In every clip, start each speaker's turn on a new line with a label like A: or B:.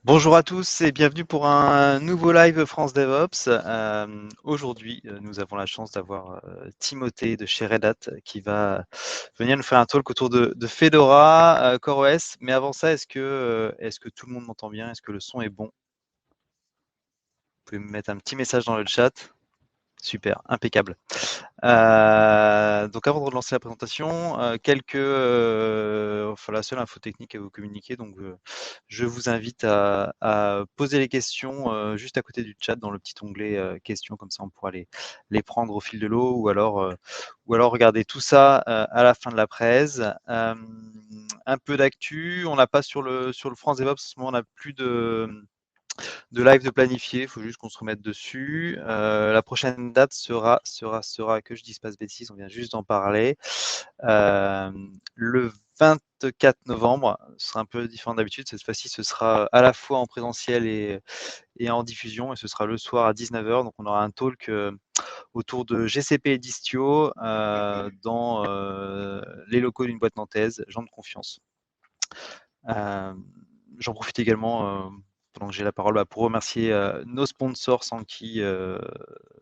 A: Bonjour à tous et bienvenue pour un nouveau live France DevOps. Aujourd'hui, nous avons la chance d'avoir Timothée de chez Red Hat qui va venir nous faire un talk autour de Fedora, CoreOS. Mais avant ça, est-ce que tout le monde m'entend bien? Est-ce que le son est bon? Vous pouvez me mettre un petit message dans le chat. Super, impeccable. Donc avant de relancer la présentation, enfin la seule info technique à vous communiquer. Donc je vous invite à poser les questions juste à côté du chat dans le petit onglet questions, comme ça on pourra les prendre au fil de l'eau ou alors regarder tout ça à la fin de la presse. Un peu d'actu, on n'a pas sur le France DevOps, en ce moment on n'a plus de live de planifié, il faut juste qu'on se remette dessus. La prochaine date sera, que je dise pas de bêtises, on vient juste d'en parler, le 24 novembre. Ce sera un peu différent d'habitude. Cette fois-ci, ce sera à la fois en présentiel et en diffusion, et ce sera le soir à 19h. Donc, on aura un talk autour de GCP et d'Istio dans les locaux d'une boîte nantaise, gens de confiance. J'en profite également, pendant que j'ai la parole, pour remercier nos sponsors sans qui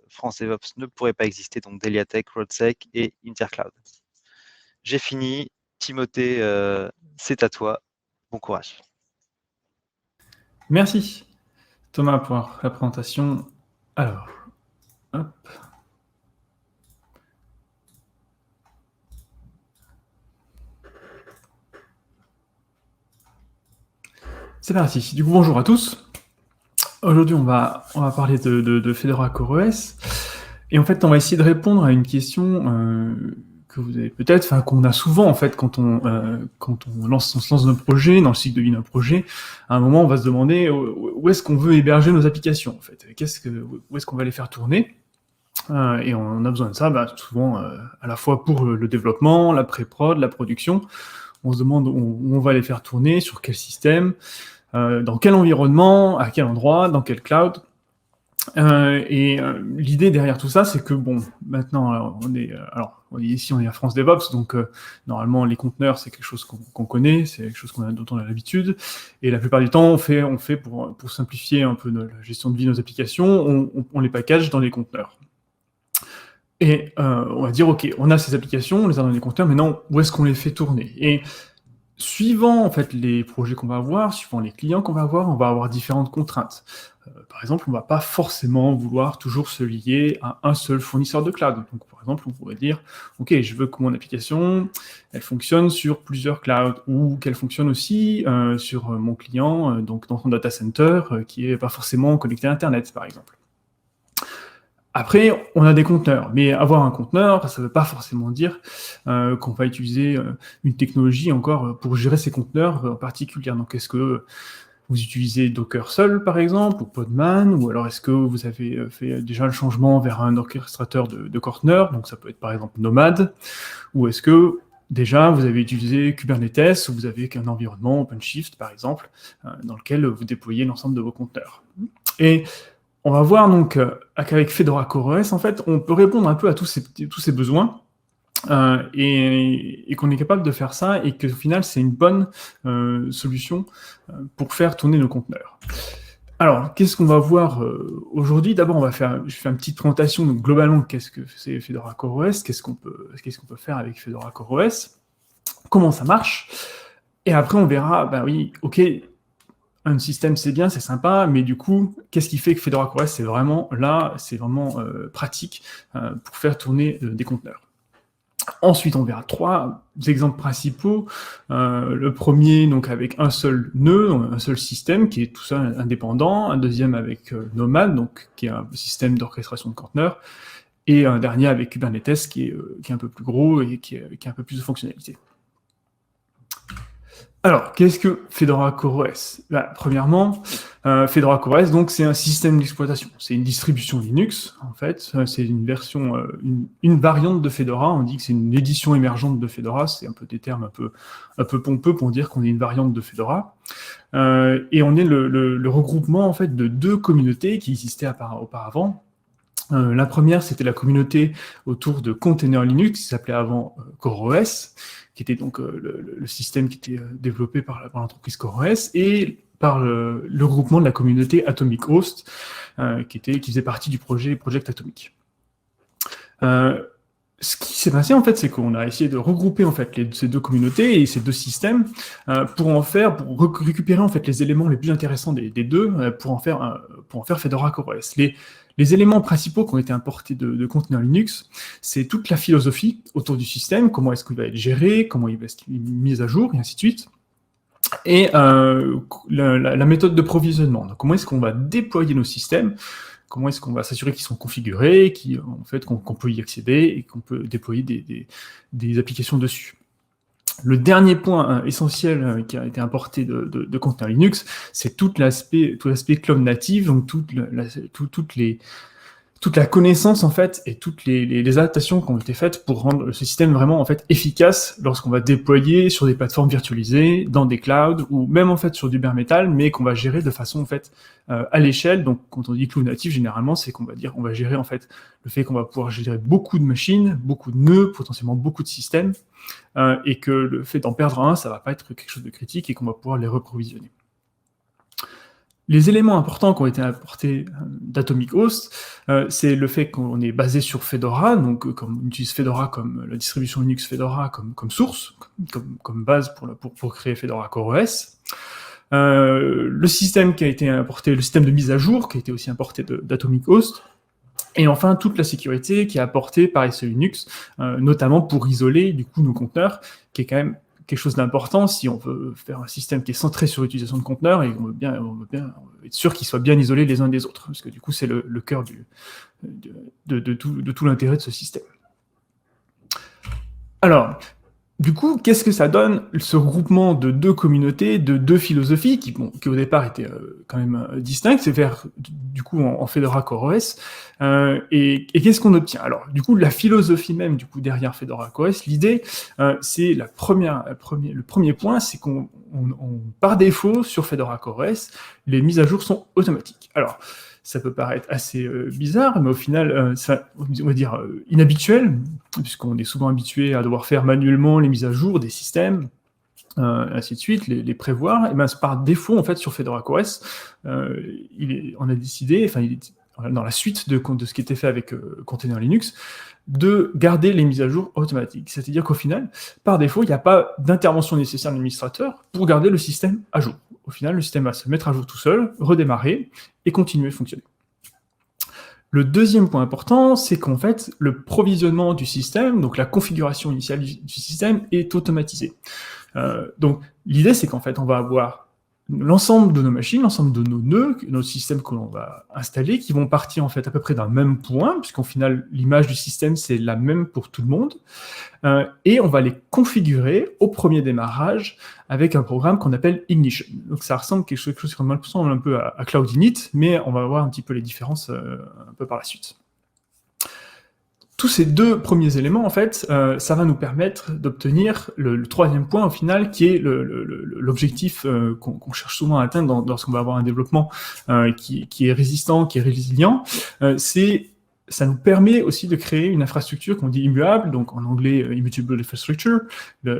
A: France DevOps ne pourrait pas exister, donc Deliatech, Roadsec et Intercloud. J'ai fini. Timothée, c'est à toi. Bon courage.
B: Merci Thomas pour la présentation. Alors, hop. C'est parti. Du coup, bonjour à tous. Aujourd'hui, on va parler de Fedora CoreOS. Et en fait, on va essayer de répondre à une question que vous avez peut-être, enfin qu'on a souvent en fait quand on se lance dans un projet, dans le cycle de vie d'un projet. À un moment, on va se demander où est-ce qu'on veut héberger nos applications en fait. Où est-ce qu'on va les faire tourner? Et on a besoin de ça, souvent à la fois pour le développement, la pré-prod, la production. On se demande où on va les faire tourner, sur quel système, dans quel environnement, à quel endroit, dans quel cloud. L'idée derrière tout ça, c'est que bon, maintenant on est ici, on est à France DevOps, donc normalement les conteneurs c'est quelque chose qu'on connaît, c'est quelque chose dont on a l'habitude, et la plupart du temps on fait pour simplifier un peu la gestion de vie de nos applications, on les package dans les conteneurs. Et on va dire, ok, on a ces applications, on les a dans les conteneurs, maintenant, où est-ce qu'on les fait tourner? Et suivant en fait les projets qu'on va avoir, suivant les clients qu'on va avoir, on va avoir différentes contraintes. Par exemple, on ne va pas forcément vouloir toujours se lier à un seul fournisseur de cloud. Donc, par exemple, on pourrait dire, ok, je veux que mon application, elle fonctionne sur plusieurs clouds, ou qu'elle fonctionne aussi sur mon client, donc dans son data center, qui n'est pas forcément connecté à Internet, par exemple. Après, on a des conteneurs, mais avoir un conteneur, ça ne veut pas forcément dire qu'on va utiliser une technologie encore pour gérer ces conteneurs en particulier. Donc, est-ce que vous utilisez Docker seul, par exemple, ou Podman, ou alors est-ce que vous avez fait déjà le changement vers un orchestrateur de conteneurs, donc ça peut être par exemple Nomad, ou est-ce que déjà vous avez utilisé Kubernetes, ou vous avez qu'un environnement OpenShift, par exemple, dans lequel vous déployez l'ensemble de vos conteneurs. Et on va voir donc qu'avec Fedora CoreOS, en fait, on peut répondre un peu à tous ces besoins et qu'on est capable de faire ça et qu'au final, c'est une bonne solution pour faire tourner nos conteneurs. Alors, qu'est-ce qu'on va voir aujourd'hui? D'abord, je fais une petite présentation. Donc, globalement, qu'est-ce que c'est Fedora CoreOS? Qu'est-ce qu'on peut faire avec Fedora CoreOS? Comment ça marche? Et après, on verra, oui, ok, un système c'est bien, c'est sympa, mais du coup, qu'est-ce qui fait que Fedora CoreOS c'est vraiment pratique pour faire tourner des conteneurs. Ensuite, on verra trois exemples principaux. Le premier, donc avec un seul nœud, un seul système qui est tout ça indépendant. Un deuxième avec Nomad, donc qui est un système d'orchestration de conteneurs. Et un dernier avec Kubernetes qui est un peu plus gros et qui a un peu plus de fonctionnalités. Alors, qu'est-ce que Fedora CoreOS? Premièrement, Fedora CoreOS, donc, c'est un système d'exploitation. C'est une distribution Linux, en fait. C'est une version, une variante de Fedora. On dit que c'est une édition émergente de Fedora. C'est un peu des termes un peu pompeux pour dire qu'on est une variante de Fedora. Et on est le regroupement, en fait, de deux communautés qui existaient auparavant. La première, c'était la communauté autour de Container Linux, qui s'appelait avant CoreOS, qui était donc le système qui était développé par l'entreprise CoreOS. Et par le groupement de la communauté Atomic Host, qui faisait partie du projet Project Atomic. Ce qui s'est passé, en fait, c'est qu'on a essayé de regrouper en fait ces deux communautés et ces deux systèmes pour récupérer en fait les éléments les plus intéressants des deux pour en faire Fedora CoreOS. Les éléments principaux qui ont été importés de conteneurs Linux, c'est toute la philosophie autour du système, comment est-ce qu'il va être géré, comment il va être mis à jour, et ainsi de suite. Et la méthode de provisionnement. Donc, comment est-ce qu'on va déployer nos systèmes, comment est-ce qu'on va s'assurer qu'ils sont configurés, qu'on peut y accéder et qu'on peut déployer des applications dessus. Le dernier point essentiel qui a été importé de conteneurs Linux, c'est tout l'aspect cloud native, donc toute la connaissance en fait et toutes les adaptations qui ont été faites pour rendre ce système vraiment en fait efficace lorsqu'on va déployer sur des plateformes virtualisées, dans des clouds ou même en fait sur du bare metal, mais qu'on va gérer de façon en fait à l'échelle. Donc quand on dit cloud native, généralement c'est qu'on va gérer en fait le fait qu'on va pouvoir gérer beaucoup de machines, beaucoup de nœuds, potentiellement beaucoup de systèmes, et que le fait d'en perdre un, ça va pas être quelque chose de critique et qu'on va pouvoir les reprovisionner. Les éléments importants qui ont été apportés d'Atomic Host, c'est le fait qu'on est basé sur Fedora, donc on utilise Fedora comme la distribution Linux Fedora comme source, comme base pour créer Fedora CoreOS. Le système qui a été importé, le système de mise à jour qui a été aussi importé d'Atomic Host. Et enfin, toute la sécurité qui est apportée par SE Linux, notamment pour isoler du coup nos conteneurs, qui est quand même quelque chose d'important si on veut faire un système qui est centré sur l'utilisation de conteneurs et on veut bien être sûr qu'ils soient bien isolés les uns des autres, parce que du coup c'est le cœur de tout l'intérêt de ce système. Alors, du coup, qu'est-ce que ça donne, ce regroupement de deux communautés, de deux philosophies qui au départ étaient quand même distinctes, c'est faire du coup en Fedora CoreOS, et qu'est-ce qu'on obtient? Alors, du coup, la philosophie même du coup derrière Fedora CoreOS, l'idée, c'est le premier point, c'est qu'on par défaut sur Fedora CoreOS, les mises à jour sont automatiques. Alors, ça peut paraître assez bizarre, mais au final, on va dire inhabituel, puisqu'on est souvent habitué à devoir faire manuellement les mises à jour des systèmes, ainsi de suite, les prévoir. Et bien, par défaut, en fait, sur Fedora CoreOS, on a décidé, dans la suite de ce qui était fait avec Container Linux, de garder les mises à jour automatiques. C'est-à-dire qu'au final, par défaut, il n'y a pas d'intervention nécessaire de l'administrateur pour garder le système à jour. Au final, le système va se mettre à jour tout seul, redémarrer et continuer à fonctionner. Le deuxième point important, c'est qu'en fait, le provisionnement du système, donc la configuration initiale du système, est automatisée. Donc, l'idée, c'est qu'en fait, on va avoir l'ensemble de nos machines, l'ensemble de nos nœuds, nos systèmes que l'on va installer, qui vont partir en fait à peu près d'un même point, puisqu'au final, l'image du système, c'est la même pour tout le monde, et on va les configurer au premier démarrage avec un programme qu'on appelle Ignition. Donc ça ressemble quelque chose qui ressemble un peu à Cloud Init, mais on va voir un petit peu les différences un peu par la suite. Tous ces deux premiers éléments, en fait, ça va nous permettre d'obtenir le troisième point, au final, qui est l'objectif qu'on cherche souvent à atteindre lorsqu'on va avoir un développement qui est résistant, qui est résilient. Ça nous permet aussi de créer une infrastructure qu'on dit immuable, donc en anglais immutable infrastructure,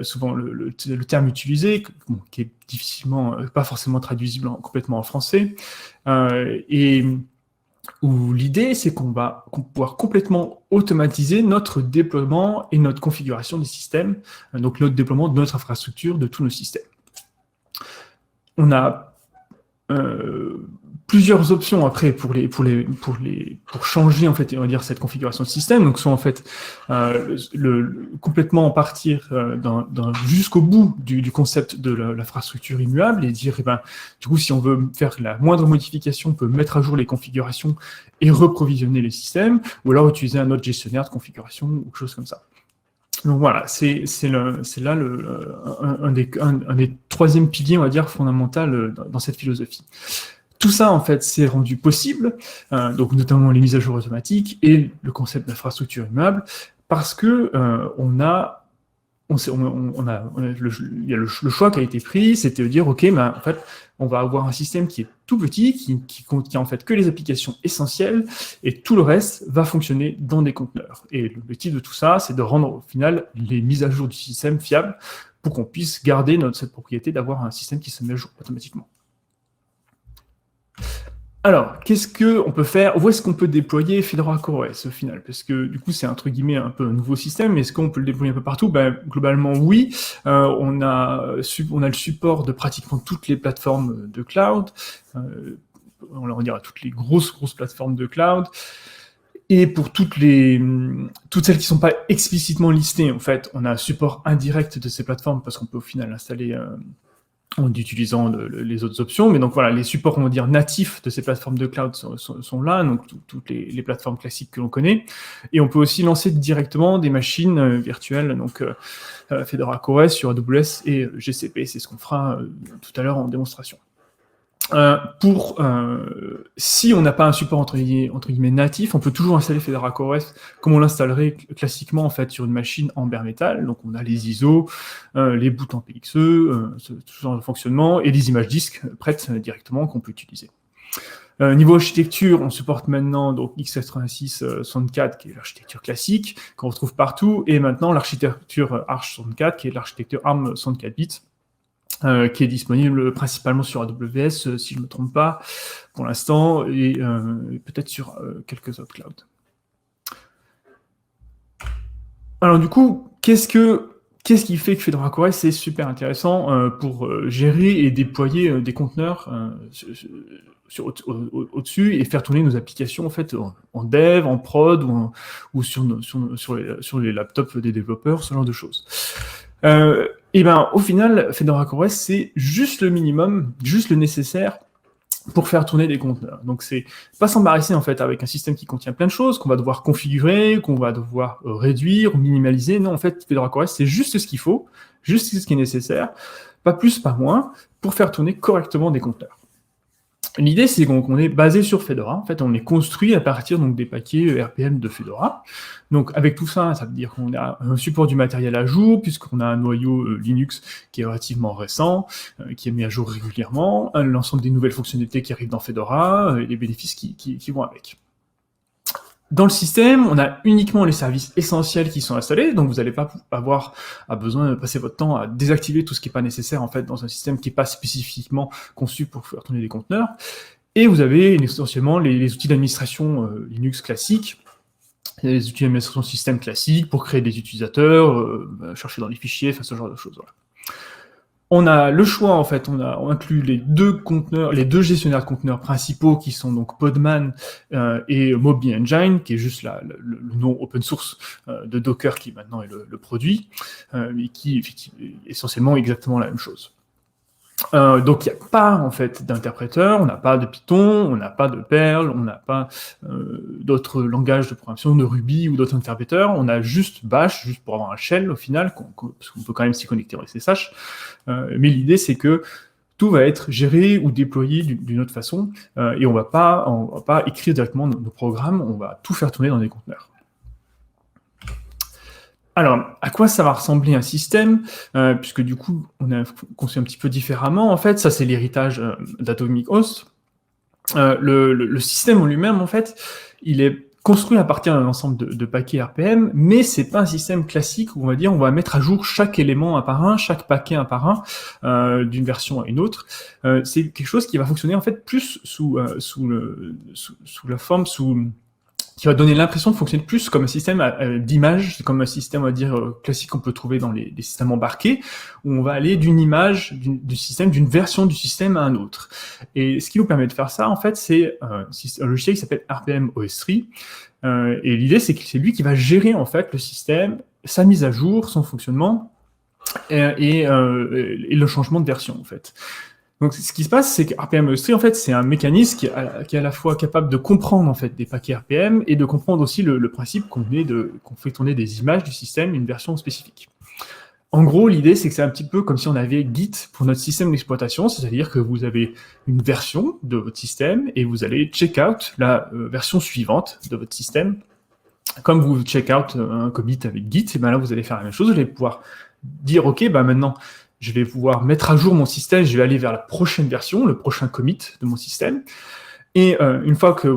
B: souvent le terme utilisé, qui est difficilement, pas forcément traduisible complètement en français, et où l'idée, c'est qu'on va pouvoir complètement automatiser notre déploiement et notre configuration des systèmes, donc notre déploiement de notre infrastructure, de tous nos systèmes. On a plusieurs options après pour changer en fait, on va dire, cette configuration de système. Donc soit en fait complètement partir jusqu'au bout du concept de l'infrastructure immuable et dire du coup si on veut faire la moindre modification, on peut mettre à jour les configurations et reprovisionner les systèmes, ou alors utiliser un autre gestionnaire de configuration ou quelque chose comme ça. Donc voilà, c'est là un des troisième piliers, on va dire, fondamental dans cette philosophie. Tout ça, en fait, c'est rendu possible, donc notamment les mises à jour automatiques et le concept d'infrastructure immuable, parce que il y a le choix qui a été pris, c'était de dire, ok, en fait, on va avoir un système qui est tout petit, qui contient en fait que les applications essentielles, et tout le reste va fonctionner dans des conteneurs. Et l'objectif de tout ça, c'est de rendre au final les mises à jour du système fiables pour qu'on puisse garder cette propriété d'avoir un système qui se met à jour automatiquement. Alors, qu'est-ce qu'on peut faire? Où est-ce qu'on peut déployer Fedora CoreOS au final? Parce que du coup, c'est entre guillemets un peu un nouveau système, mais est-ce qu'on peut le déployer un peu partout? Ben, globalement, oui. On a le support de pratiquement toutes les plateformes de cloud. On va dire à toutes les grosses plateformes de cloud. Et pour toutes celles qui ne sont pas explicitement listées, en fait, on a un support indirect de ces plateformes parce qu'on peut au final installer en utilisant les autres options. Mais donc voilà, les supports, on va dire, natifs de ces plateformes de cloud sont là, donc toutes les plateformes classiques que l'on connaît. Et on peut aussi lancer directement des machines virtuelles, donc Fedora CoreOS sur AWS et GCP. C'est ce qu'on fera tout à l'heure en démonstration. Si on n'a pas un support entre guillemets natif, on peut toujours installer Fedora CoreOS comme on l'installerait classiquement en fait sur une machine en bare metal. Donc on a les ISO, les bouts en PXE, ce genre de fonctionnement et les images disques prêtes directement qu'on peut utiliser. Niveau architecture, on supporte maintenant donc x86 64 qui est l'architecture classique qu'on retrouve partout et maintenant l'architecture Arch64 qui est l'architecture ARM 64 bits. Qui est disponible principalement sur AWS, si je ne me trompe pas, pour l'instant, et peut-être sur quelques autres clouds. Alors du coup, qu'est-ce qui fait que Fedora CoreOS c'est super intéressant pour gérer et déployer des conteneurs au-dessus et faire tourner nos applications en fait en dev, en prod ou sur les laptops des développeurs, ce genre de choses. Et ben au final, Fedora CoreOS c'est juste le minimum, juste le nécessaire pour faire tourner des conteneurs. Donc c'est pas s'embarrasser en fait avec un système qui contient plein de choses qu'on va devoir configurer, qu'on va devoir réduire, minimaliser. Non, en fait, Fedora CoreOS c'est juste ce qu'il faut, juste ce qui est nécessaire, pas plus, pas moins, pour faire tourner correctement des conteneurs. L'idée, c'est qu'on est basé sur Fedora. En fait, on est construit à partir donc, des paquets RPM de Fedora. Donc, avec tout ça, ça veut dire qu'on a un support du matériel à jour, puisqu'on a un noyau Linux qui est relativement récent, qui est mis à jour régulièrement, l'ensemble des nouvelles fonctionnalités qui arrivent dans Fedora, et les bénéfices qui vont avec. Dans le système, on a uniquement les services essentiels qui sont installés, donc vous n'allez pas avoir besoin de passer votre temps à désactiver tout ce qui n'est pas nécessaire en fait dans un système qui n'est pas spécifiquement conçu pour faire tourner des conteneurs. Et vous avez essentiellement les outils d'administration Linux classiques, les outils d'administration système classiques pour créer des utilisateurs, chercher dans les fichiers, enfin ce genre de choses. Voilà. On a le choix, en fait, on inclut les deux gestionnaires de conteneurs principaux qui sont donc Podman et Moby Engine, qui est juste le nom open source de Docker qui maintenant est le produit, mais qui effectivement est essentiellement exactement la même chose. Donc il n'y a pas en fait d'interpréteur, on n'a pas de Python, on n'a pas de Perl, on n'a pas d'autres langages de programmation, de Ruby ou d'autres interpréteurs, on a juste Bash, juste pour avoir un shell au final, parce qu'on peut quand même s'y connecter en SSH, mais l'idée c'est que tout va être géré ou déployé d'une autre façon, et on va pas écrire directement nos programmes, on va tout faire tourner dans des conteneurs. Alors, à quoi ça va ressembler un système puisque du coup, on a conçu un petit peu différemment. En fait, ça, c'est l'héritage d'Atomic Host. Le système en lui-même, en fait, il est construit à partir d'un ensemble de paquets RPM, mais c'est pas un système classique où on va dire on va mettre à jour chaque élément un par un, chaque paquet un par un, d'une version à une autre. C'est quelque chose qui va fonctionner en fait plus sous la forme, qui va donner l'impression de fonctionner plus comme un système d'image, comme un système, on va dire, classique qu'on peut trouver dans les systèmes embarqués, où on va aller d'une image du système, d'une version du système à un autre. Et ce qui nous permet de faire ça, en fait, c'est un logiciel qui s'appelle RPM OS3. Et l'idée, c'est que c'est lui qui va gérer, en fait, le système, sa mise à jour, son fonctionnement, et le changement de version, en fait. Donc, ce qui se passe, c'est que RPM OS3, en fait, c'est un mécanisme qui est à la fois capable de comprendre, en fait, des paquets RPM et de comprendre aussi le principe qu'on fait tourner des images du système, une version spécifique. En gros, l'idée, c'est que c'est un petit peu comme si on avait Git pour notre système d'exploitation, c'est-à-dire que vous avez une version de votre système et vous allez check out la version suivante de votre système. Comme vous check out un commit avec Git, et ben là, vous allez faire la même chose, vous allez pouvoir dire, OK, ben maintenant, je vais pouvoir mettre à jour mon système, je vais aller vers la prochaine version, le prochain commit de mon système. Et une fois que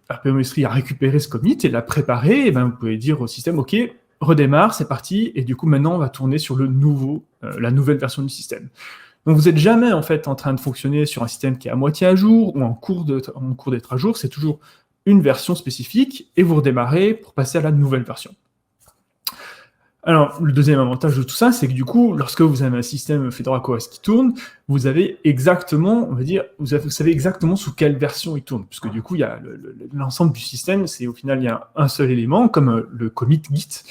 B: RPM OS3 a récupéré ce commit et l'a préparé, et ben vous pouvez dire au système, OK, redémarre, c'est parti, et du coup maintenant on va tourner sur la nouvelle version du système. Donc vous n'êtes jamais en fait en train de fonctionner sur un système qui est à moitié à jour ou en cours d'être à jour, c'est toujours une version spécifique et vous redémarrez pour passer à la nouvelle version. Alors, le deuxième avantage de tout ça, c'est que du coup, lorsque vous avez un système Fedora CoreOS qui tourne, vous avez exactement, on va dire, vous savez exactement sous quelle version il tourne, puisque du coup, il y a l'ensemble du système, c'est au final, il y a un seul élément, comme le commit Git,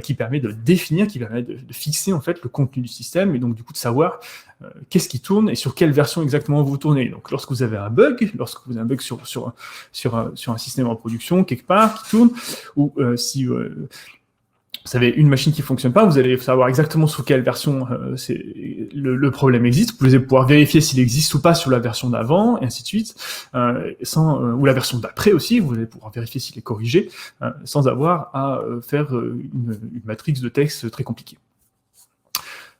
B: qui permet de définir, qui permet de fixer en fait le contenu du système, et donc du coup de savoir qu'est-ce qui tourne et sur quelle version exactement vous tournez. Donc, lorsque vous avez un bug, sur un système en production quelque part qui tourne, ou si vous avez une machine qui fonctionne pas, vous allez savoir exactement sous quelle version le problème existe. Vous allez pouvoir vérifier s'il existe ou pas sur la version d'avant, et ainsi de suite, ou la version d'après aussi. Vous allez pouvoir vérifier s'il est corrigé, sans avoir à faire une matrix de texte très compliquée.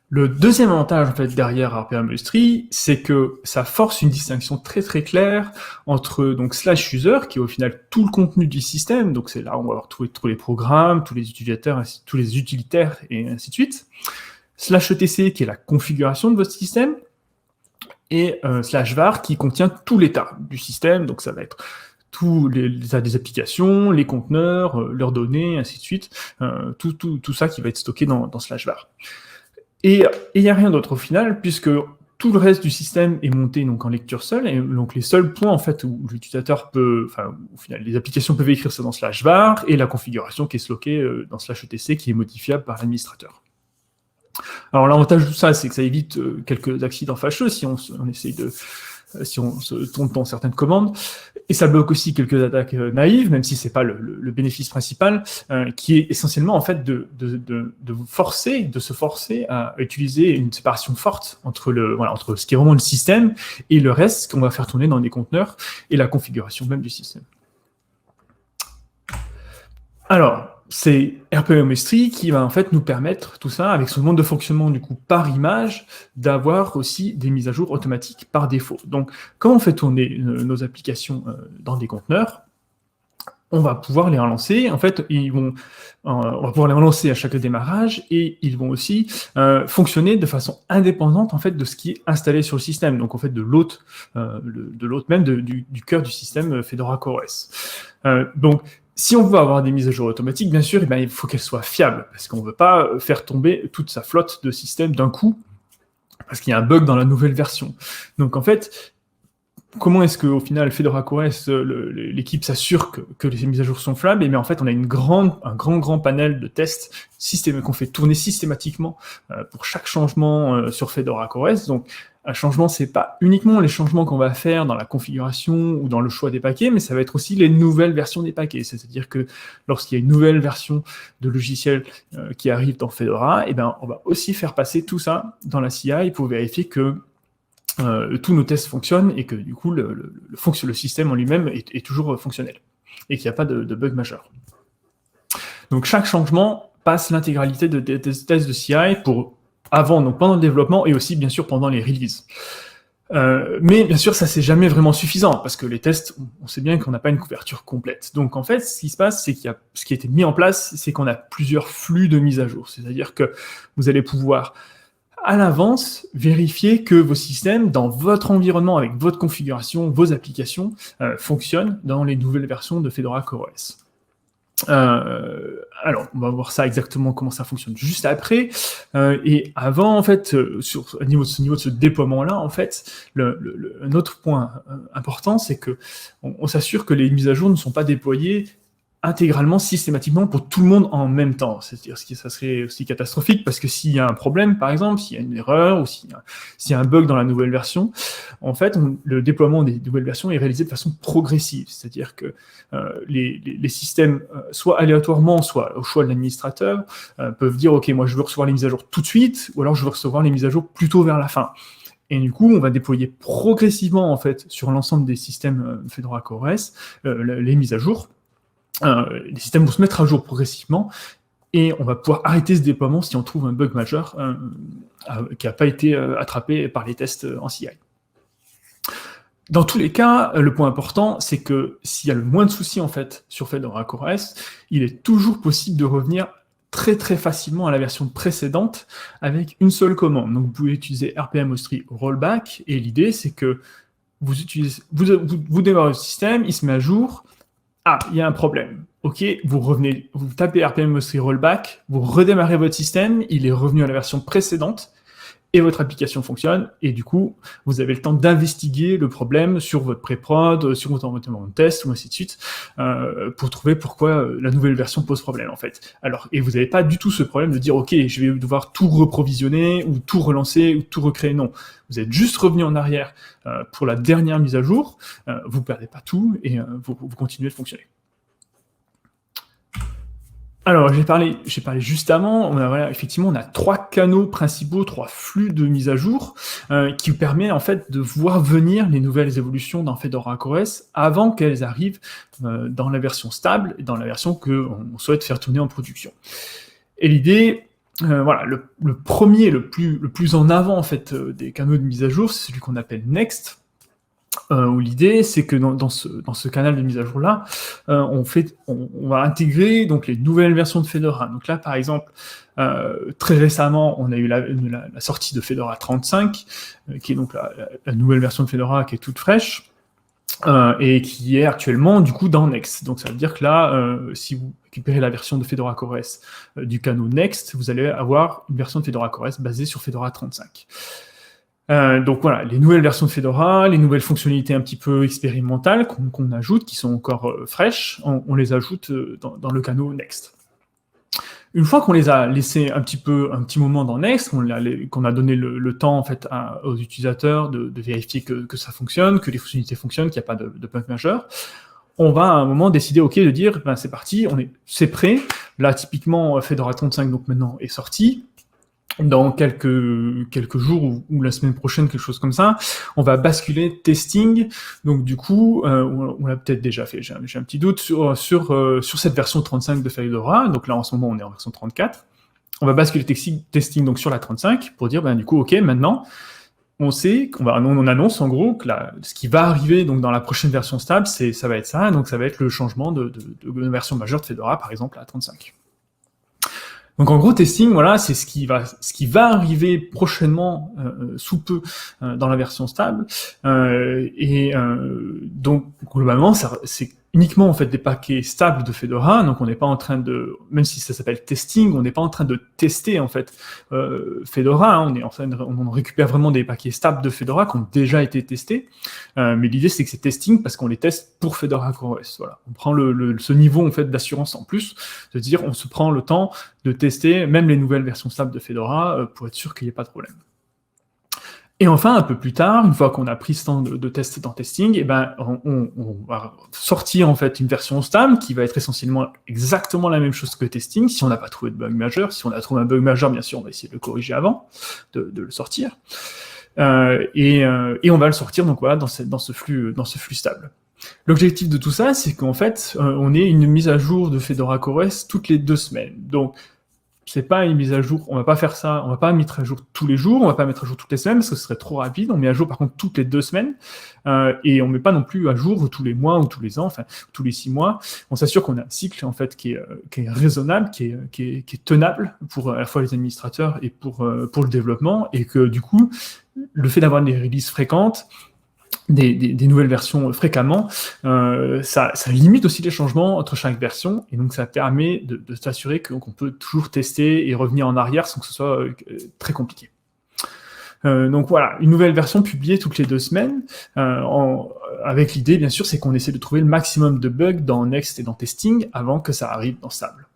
B: Le deuxième avantage en fait derrière RPM Industry, c'est que ça force une distinction très très claire entre donc /user qui est au final tout le contenu du système, donc c'est là où on va avoir tous les programmes, tous les utilitaires et ainsi de suite, /etc qui est la configuration de votre système, et /var qui contient tout l'état du système, donc ça va être tous les états des applications, les conteneurs, leurs données, ainsi de suite, tout ça qui va être stocké dans /var. Et il n'y a rien d'autre au final, puisque tout le reste du système est monté donc en lecture seule, et donc les seuls points en fait où l'utilisateur peut, au final, les applications peuvent écrire ça dans /var, et la configuration qui est stockée dans /etc qui est modifiable par l'administrateur. Alors l'avantage de tout ça, c'est que ça évite quelques accidents fâcheux si on essaye si on se trompe dans certaines commandes, et ça bloque aussi quelques attaques naïves, même si c'est pas le bénéfice principal, qui est essentiellement en fait de se forcer à utiliser une séparation forte entre ce qui est vraiment le système et le reste qu'on va faire tourner dans des conteneurs et la configuration même du système. Alors, c'est RPM Industry qui va en fait nous permettre tout ça, avec ce mode de fonctionnement du coup par image, d'avoir aussi des mises à jour automatiques par défaut. Donc, quand on fait tourner nos applications dans des conteneurs, on va pouvoir les relancer. En fait, on va pouvoir les relancer à chaque démarrage, et ils vont aussi fonctionner de façon indépendante en fait de ce qui est installé sur le système. Donc en fait de l'hôte même du cœur du système Fedora CoreOS. Donc si on veut avoir des mises à jour automatiques, bien sûr, il faut qu'elles soient fiables, parce qu'on ne veut pas faire tomber toute sa flotte de systèmes d'un coup, parce qu'il y a un bug dans la nouvelle version. Donc en fait, comment est-ce qu'au final, Fedora CoreOS, l'équipe s'assure que les mises à jour sont fiables? Et bien en fait, on a un grand panel de tests qu'on fait tourner systématiquement pour chaque changement sur Fedora CoreOS. Donc, un changement, c'est pas uniquement les changements qu'on va faire dans la configuration ou dans le choix des paquets, mais ça va être aussi les nouvelles versions des paquets. C'est-à-dire que lorsqu'il y a une nouvelle version de logiciel qui arrive dans Fedora, et ben on va aussi faire passer tout ça dans la CI pour vérifier que tous nos tests fonctionnent et que du coup le système en lui-même est toujours fonctionnel et qu'il n'y a pas de bug majeur. Donc chaque changement passe l'intégralité des tests de CI donc pendant le développement et aussi bien sûr pendant les releases. Mais bien sûr, ça c'est jamais vraiment suffisant parce que les tests, on sait bien qu'on n'a pas une couverture complète. Donc en fait, ce qui se passe, c'est ce qui a été mis en place, c'est qu'on a plusieurs flux de mise à jour. C'est-à-dire que vous allez pouvoir à l'avance vérifier que vos systèmes, dans votre environnement, avec votre configuration, vos applications, fonctionnent dans les nouvelles versions de Fedora CoreOS. Alors, on va voir ça exactement comment ça fonctionne juste après. Et avant, en fait, au niveau de ce déploiement-là, en fait, un autre point important, c'est que on s'assure que les mises à jour ne sont pas déployées intégralement, systématiquement pour tout le monde en même temps. C'est-à-dire que ça serait aussi catastrophique parce que s'il y a un problème, par exemple, s'il y a une erreur ou s'il y a un bug dans la nouvelle version, en fait, le déploiement des nouvelles versions est réalisé de façon progressive. C'est-à-dire que les systèmes, soit aléatoirement, soit au choix de l'administrateur, peuvent dire « Ok, moi je veux recevoir les mises à jour tout de suite » ou alors « Je veux recevoir les mises à jour plutôt vers la fin ». Et du coup, on va déployer progressivement, en fait, sur l'ensemble des systèmes Fedora CoreOS, les mises à jour. Les systèmes vont se mettre à jour progressivement et on va pouvoir arrêter ce déploiement si on trouve un bug majeur qui n'a pas été attrapé par les tests en CI. Dans tous les cas, le point important, c'est que s'il y a le moins de soucis en fait sur Fedora CoreOS, il est toujours possible de revenir très très facilement à la version précédente avec une seule commande. Donc vous pouvez utiliser rpm-ostree rollback, et l'idée c'est que vous démarrez votre système, il se met à jour, il y a un problème. Ok, vous revenez, vous tapez rpm-ostree rollback, vous redémarrez votre système, il est revenu à la version précédente, et votre application fonctionne, et du coup, vous avez le temps d'investiguer le problème sur votre pré-prod, sur votre environnement de test, ou ainsi de suite, pour trouver pourquoi la nouvelle version pose problème, en fait. Alors, et vous n'avez pas du tout ce problème de dire, ok, je vais devoir tout reprovisionner, ou tout relancer, ou tout recréer. Non. Vous êtes juste revenu en arrière pour la dernière mise à jour, vous ne perdez pas tout, et vous continuez de fonctionner. Alors, j'ai parlé juste avant, effectivement, on a 3 canaux principaux, 3 flux de mise à jour, qui permettent en fait de voir venir les nouvelles évolutions dans Fedora CoreOS avant qu'elles arrivent dans la version stable, dans la version qu'on souhaite faire tourner en production. Et l'idée, le premier, le plus en avant en fait des canaux de mise à jour, c'est celui qu'on appelle Next. Où l'idée, c'est que dans ce canal de mise à jour-là, on va intégrer donc les nouvelles versions de Fedora. Donc là, par exemple, très récemment, on a eu la sortie de Fedora 35, qui est donc la nouvelle version de Fedora qui est toute fraîche, et qui est actuellement, du coup, dans Next. Donc ça veut dire que là, si vous récupérez la version de Fedora CoreOS du canal Next, vous allez avoir une version de Fedora CoreOS basée sur Fedora 35. Donc voilà, les nouvelles versions de Fedora, les nouvelles fonctionnalités un petit peu expérimentales qu'on ajoute, qui sont encore fraîches, on les ajoute dans le canal Next. Une fois qu'on les a laissés un petit moment dans Next, qu'on a donné le temps en fait aux utilisateurs de vérifier que ça fonctionne, que les fonctionnalités fonctionnent, qu'il n'y a pas de bug majeur, on va à un moment décider, de dire, c'est parti, c'est prêt. Là, typiquement, Fedora 35 donc maintenant est sorti. Dans quelques jours ou la semaine prochaine, quelque chose comme ça, on va basculer testing. Donc du coup, on l'a peut-être déjà fait, j'ai un petit doute sur cette version 35 de Fedora. Donc là, en ce moment, on est en version 34. On va basculer testing donc sur la 35 pour dire, du coup, ok, maintenant, on sait on annonce en gros que ce qui va arriver donc dans la prochaine version stable, ça va être ça. Donc ça va être le changement de version majeure de Fedora, par exemple, à 35. Donc en gros, testing, c'est ce qui va arriver prochainement, sous peu, dans la version stable. Donc globalement, c'est uniquement en fait des paquets stables de Fedora. Donc on n'est pas en train même si ça s'appelle testing, on n'est pas en train de tester en fait Fedora. On récupère vraiment des paquets stables de Fedora qui ont déjà été testés. Mais l'idée c'est que c'est testing parce qu'on les teste pour Fedora CoreOS. Voilà, on prend ce niveau en fait d'assurance en plus, de dire on se prend le temps de tester même les nouvelles versions stables de Fedora pour être sûr qu'il n'y ait pas de problème. Et enfin, un peu plus tard, une fois qu'on a pris ce temps de test dans testing, on va sortir en fait une version stable qui va être essentiellement exactement la même chose que testing, si on n'a pas trouvé de bug majeur. Si on a trouvé un bug majeur, bien sûr, on va essayer de le corriger avant de le sortir. Et on va le sortir donc dans ce flux stable. L'objectif de tout ça, c'est qu'en fait, on ait une mise à jour de Fedora CoreOS toutes les 2 semaines. Donc c'est pas une mise à jour, on va pas faire ça, on va pas mettre à jour tous les jours, on va pas mettre à jour toutes les semaines parce que ce serait trop rapide. On met à jour par contre toutes les 2 semaines, et on met pas non plus à jour tous les mois ou tous les ans, enfin tous les 6 mois. On s'assure qu'on a un cycle en fait qui est raisonnable, qui est tenable pour à la fois les administrateurs et pour le développement, et que du coup le fait d'avoir des releases fréquentes, des nouvelles versions fréquemment, ça limite aussi les changements entre chaque version, et donc ça permet de s'assurer qu'on peut toujours tester et revenir en arrière sans que ce soit très compliqué. Donc voilà, une nouvelle version publiée toutes les 2 semaines, avec l'idée bien sûr c'est qu'on essaie de trouver le maximum de bugs dans Next et dans Testing avant que ça arrive dans Stable.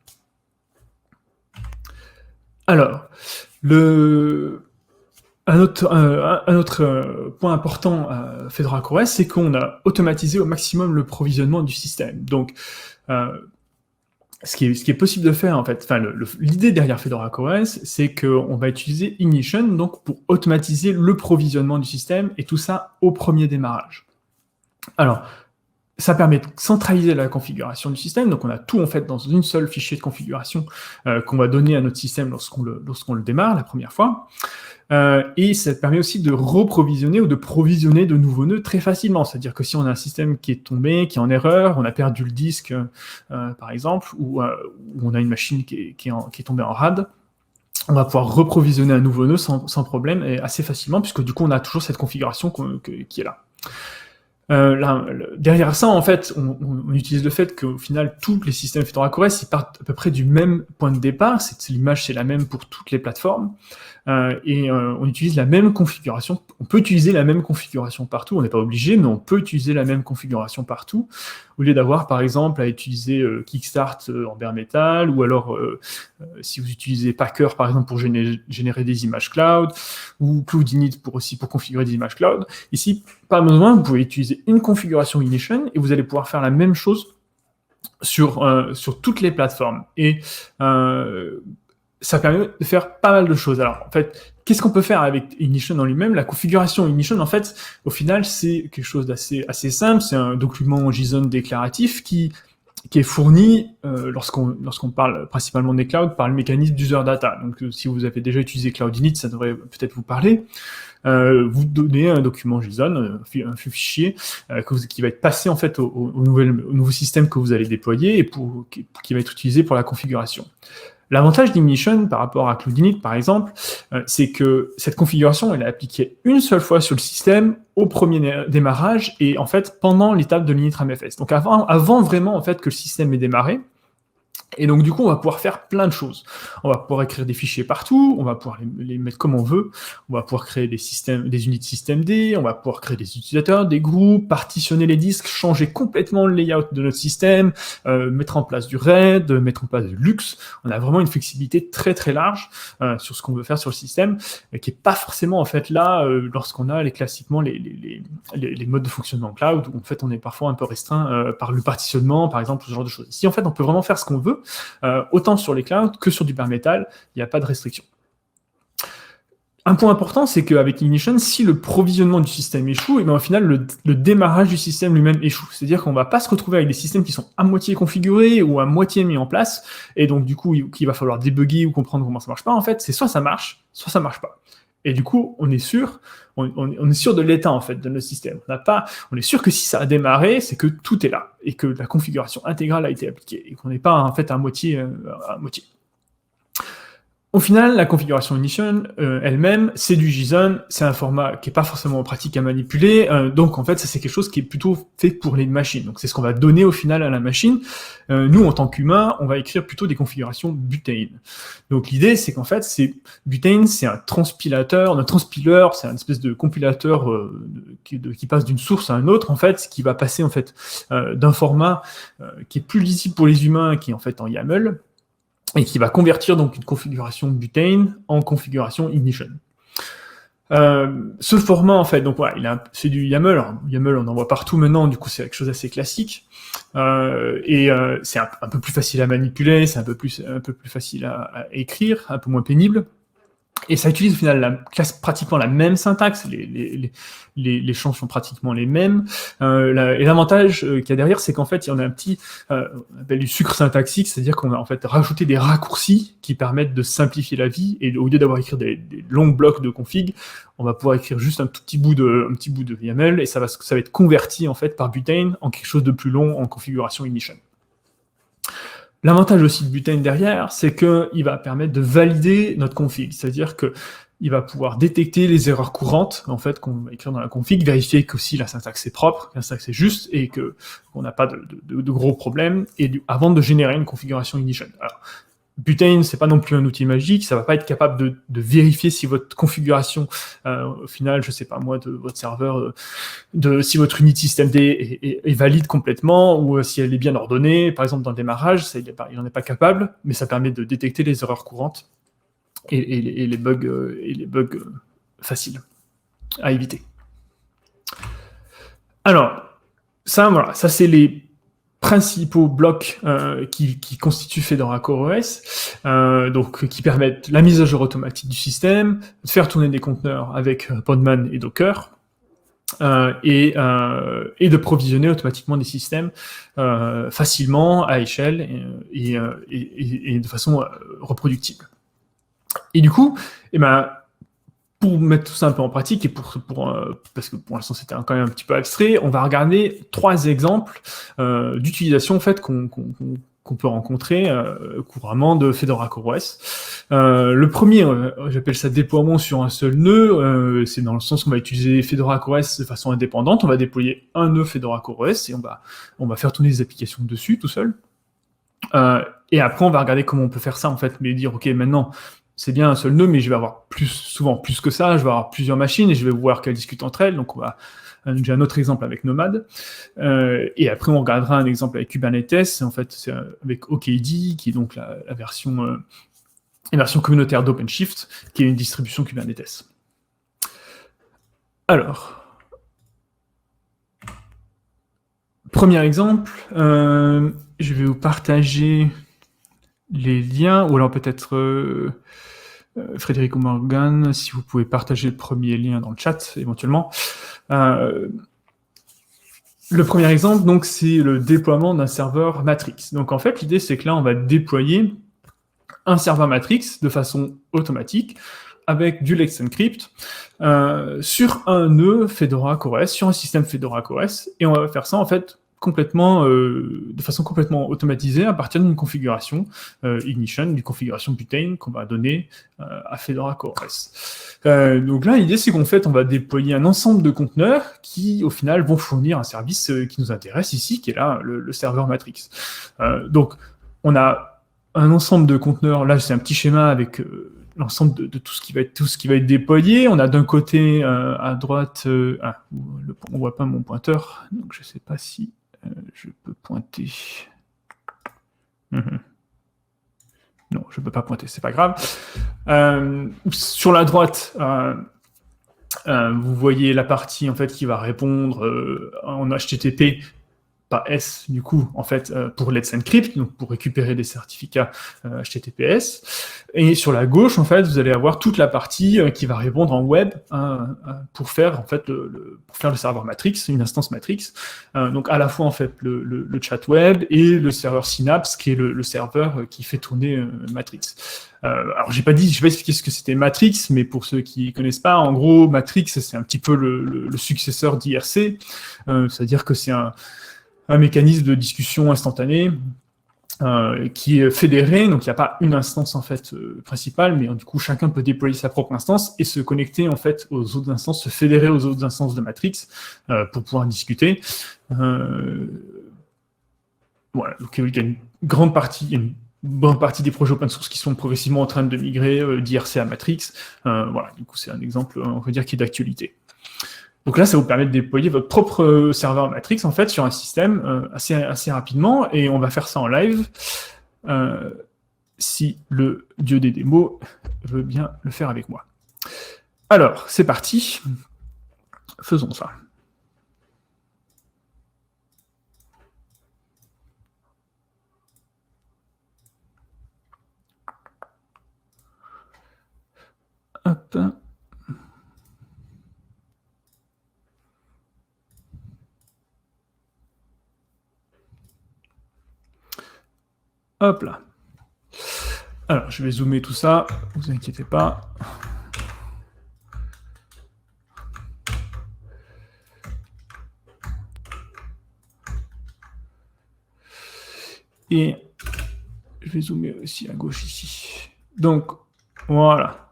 B: Alors, un autre point important à Fedora CoreOS, c'est qu'on a automatisé au maximum le provisionnement du système. Donc, ce qui est possible de faire, en fait, l'idée derrière Fedora CoreOS, c'est qu'on va utiliser Ignition donc, pour automatiser le provisionnement du système, et tout ça au premier démarrage. Alors, ça permet de centraliser la configuration du système, donc on a tout en fait dans une seule fichier de configuration qu'on va donner à notre système lorsqu'on le démarre la première fois. Et ça permet aussi de reprovisionner ou de provisionner de nouveaux nœuds très facilement. C'est-à-dire que si on a un système qui est tombé, qui est en erreur, on a perdu le disque, par exemple, ou on a une machine qui est tombée en rade, on va pouvoir reprovisionner un nouveau nœud sans problème et assez facilement, puisque du coup, on a toujours cette configuration qui est là. Derrière ça, en fait, on utilise le fait qu'au final, tous les systèmes Fedora CoreOS, ils partent à peu près du même point de départ. L'image, c'est la même pour toutes les plateformes. On utilise la même configuration. On peut utiliser la même configuration partout. On n'est pas obligé, mais on peut utiliser la même configuration partout. Au lieu d'avoir, par exemple, à utiliser Kickstart en bare metal, ou alors, si vous utilisez Packer, par exemple, pour générer des images cloud, ou CloudInit pour configurer des images cloud. Ici, pas besoin, vous pouvez utiliser une configuration Ignition et vous allez pouvoir faire la même chose sur toutes les plateformes. Et ça permet de faire pas mal de choses. Alors, en fait, qu'est-ce qu'on peut faire avec Ignition en lui-même? La configuration Ignition, en fait, au final, c'est quelque chose d'assez simple. C'est un document JSON déclaratif qui est fourni lorsqu'on parle principalement des clouds par le mécanisme d'user data. Donc, si vous avez déjà utilisé CloudInit, ça devrait peut-être vous parler. Vous donnez un document JSON, un fichier qui va être passé en fait au nouveau système que vous allez déployer et qui va être utilisé pour la configuration. L'avantage d'Ignition par rapport à CloudInit, par exemple, c'est que cette configuration, elle est appliquée une seule fois sur le système au premier démarrage et en fait pendant l'étape de l'initramfs. Donc avant vraiment en fait que le système ait démarré. Et donc, du coup, on va pouvoir faire plein de choses. On va pouvoir écrire des fichiers partout, on va pouvoir les mettre comme on veut, on va pouvoir créer des unités systemd, on va pouvoir créer des utilisateurs, des groupes, partitionner les disques, changer complètement le layout de notre système, mettre en place du RAID, mettre en place du LUKS. On a vraiment une flexibilité très très large sur ce qu'on veut faire sur le système, qui est pas forcément en fait là lorsqu'on a classiquement les modes de fonctionnement cloud, où en fait on est parfois un peu restreint par le partitionnement, par exemple, ce genre de choses. Ici, en fait, on peut vraiment faire ce qu'on veut, autant sur les clouds que sur du bare metal, il n'y a pas de restriction. Un point important, c'est qu'avec Ignition, si le provisionnement du système échoue, et bien au final, le démarrage du système lui-même échoue. C'est-à-dire qu'on ne va pas se retrouver avec des systèmes qui sont à moitié configurés ou à moitié mis en place, et donc du coup, qu'il va falloir débugger ou comprendre comment ça marche pas. En fait, c'est soit ça marche pas. Et du coup, on est sûr de l'état en fait de notre système. On est sûr que si ça a démarré, c'est que tout est là et que la configuration intégrale a été appliquée et qu'on n'est pas en fait à moitié. Au final, la configuration Ignition elle-même, c'est du JSON, c'est un format qui est pas forcément pratique à manipuler, donc en fait, ça c'est quelque chose qui est plutôt fait pour les machines. Donc c'est ce qu'on va donner au final à la machine. Nous, en tant qu'humains, on va écrire plutôt des configurations butane. Donc l'idée, c'est qu'en fait, butane, c'est un transpilateur, c'est un espèce de compilateur qui passe d'une source à une autre, en fait, qui va passer en fait d'un format qui est plus lisible pour les humains, qui est en fait en YAML, et qui va convertir donc une configuration butane en configuration Ignition. Ce format, en fait, donc voilà, c'est du YAML. Alors, YAML, on en voit partout maintenant, du coup, c'est quelque chose d'assez classique. C'est un peu plus facile à manipuler, c'est un peu plus facile à écrire, un peu moins pénible. Et ça utilise au final pratiquement la même syntaxe, les champs sont pratiquement les mêmes. Et l'avantage qu'il y a derrière, c'est qu'en fait, il y en a un petit, on appelle du sucre syntaxique, c'est-à-dire qu'on va en fait rajouter des raccourcis qui permettent de simplifier la vie. Et au lieu d'avoir écrit des longs blocs de config, on va pouvoir écrire juste un petit bout de YAML et ça va être converti en fait par Butane en quelque chose de plus long en configuration Ignition. L'avantage aussi de Butane derrière, c'est qu'il va permettre de valider notre config, c'est-à-dire qu'il va pouvoir détecter les erreurs courantes en fait qu'on va écrire dans la config, vérifier que si la syntaxe est propre, que la syntaxe est juste et qu'on n'a pas de gros problèmes, avant de générer une configuration Ignition. Alors, Butane, c'est pas non plus un outil magique, ça va pas être capable de vérifier si votre configuration, au final, je sais pas moi, de votre serveur, si votre unité systemd est valide complètement, ou si elle est bien ordonnée, par exemple dans le démarrage, il n'en est pas capable, mais ça permet de détecter les erreurs courantes et les bugs faciles à éviter. Alors, ça c'est les principaux blocs qui constituent Fedora CoreOS, donc qui permettent la mise à jour automatique du système, de faire tourner des conteneurs avec Podman et Docker, et de provisionner automatiquement des systèmes facilement, à échelle, et de façon reproductible. Et du coup, pour mettre tout ça un peu en pratique, et parce que pour l'instant c'était quand même un petit peu abstrait, on va regarder 3 exemples d'utilisation en fait, qu'on peut rencontrer couramment de Fedora CoreOS. Le premier, j'appelle ça déploiement sur un seul nœud, c'est dans le sens qu'on va utiliser Fedora CoreOS de façon indépendante, on va déployer un nœud Fedora CoreOS et on va faire tourner des applications dessus tout seul. Et après on va regarder comment on peut faire ça en fait, mais dire ok maintenant c'est bien un seul nœud, mais je vais avoir souvent plus que ça, je vais avoir plusieurs machines et je vais voir qu'elles discutent entre elles. Donc, j'ai un autre exemple avec Nomad. Et après, on regardera un exemple avec Kubernetes. En fait, c'est avec OKD, qui est donc la version communautaire d'OpenShift, qui est une distribution Kubernetes. Alors, premier exemple, je vais vous partager les liens, ou alors peut-être... Frédéric Morgan, si vous pouvez partager le premier lien dans le chat, éventuellement. Le premier exemple, donc, c'est le déploiement d'un serveur Matrix. Donc, en fait, l'idée, c'est que là, on va déployer un serveur Matrix de façon automatique avec du Let's Encrypt sur un nœud Fedora CoreOS, sur un système Fedora CoreOS, et on va faire ça, en fait, de façon complètement automatisée à partir d'une configuration Ignition, d'une configuration butane qu'on va donner à Fedora CoreOS. Donc là, l'idée, c'est qu'en fait, on va déployer un ensemble de conteneurs qui, au final, vont fournir un service qui nous intéresse ici, qui est là, le serveur Matrix. Donc, on a un ensemble de conteneurs, là, c'est un petit schéma avec... l'ensemble de tout ce qui va être déployé. On a d'un côté à droite, on voit pas mon pointeur, donc je sais pas si je peux pointer. Non, je peux pas pointer, c'est pas grave. Sur la droite, vous voyez la partie en fait qui va répondre en HTTP. Pas S, du coup, en fait, pour Let's Encrypt, donc pour récupérer des certificats HTTPS. Et sur la gauche, en fait, vous allez avoir toute la partie qui va répondre en web pour faire, en fait, pour faire le serveur Matrix, une instance Matrix. Donc, à la fois, en fait, le chat web et le serveur Synapse, qui est le serveur qui fait tourner Matrix. Alors, j'ai pas expliqué ce que c'était Matrix, mais pour ceux qui connaissent pas, en gros, Matrix, c'est un petit peu le successeur d'IRC. C'est-à-dire que c'est un mécanisme de discussion instantanée qui est fédéré, donc il n'y a pas une instance en fait principale, mais du coup chacun peut déployer sa propre instance et se connecter en fait aux autres instances, se fédérer aux autres instances de Matrix pour pouvoir discuter. Voilà, donc il y a une bonne partie des projets open source qui sont progressivement en train de migrer d'IRC à Matrix. Voilà, du coup c'est un exemple, on va dire, qui est d'actualité. Donc là, ça vous permet de déployer votre propre serveur Matrix, en fait, sur un système assez rapidement, et on va faire ça en live, si le dieu des démos veut bien le faire avec moi. Alors, c'est parti. Faisons ça. Hop. Hop là. Alors, je vais zoomer tout ça, ne vous inquiétez pas. Et je vais zoomer aussi à gauche ici. Donc, voilà.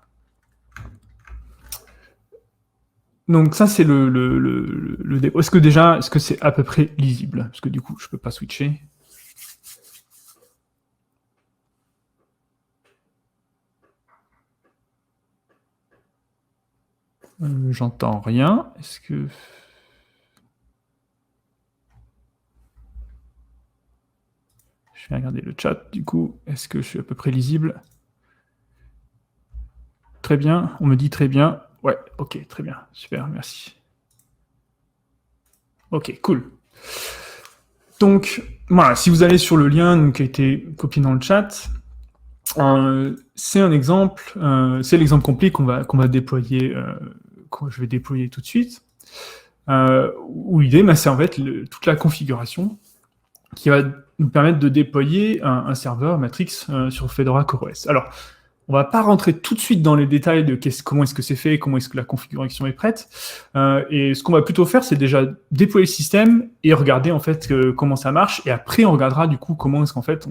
B: Donc ça, c'est le dépôt. Est-ce que c'est à peu près lisible? Parce que du coup, je ne peux pas switcher. J'entends rien. Est-ce que... Je vais regarder le chat, du coup. Est-ce que je suis à peu près lisible? Très bien. On me dit très bien. Ouais, ok, très bien. Super, merci. Ok, cool. Donc, voilà, si vous allez sur le lien qui a été copié dans le chat, c'est un exemple, c'est l'exemple complet qu'on va déployer, que je vais déployer tout de suite. où l'idée, c'est en fait toute la configuration qui va nous permettre de déployer un serveur Matrix sur Fedora CoreOS. Alors, on va pas rentrer tout de suite dans les détails de comment est-ce que c'est fait, comment est-ce que la configuration est prête. Et ce qu'on va plutôt faire, c'est déjà déployer le système et regarder en fait comment ça marche. Et après, on regardera du coup comment est-ce qu'en fait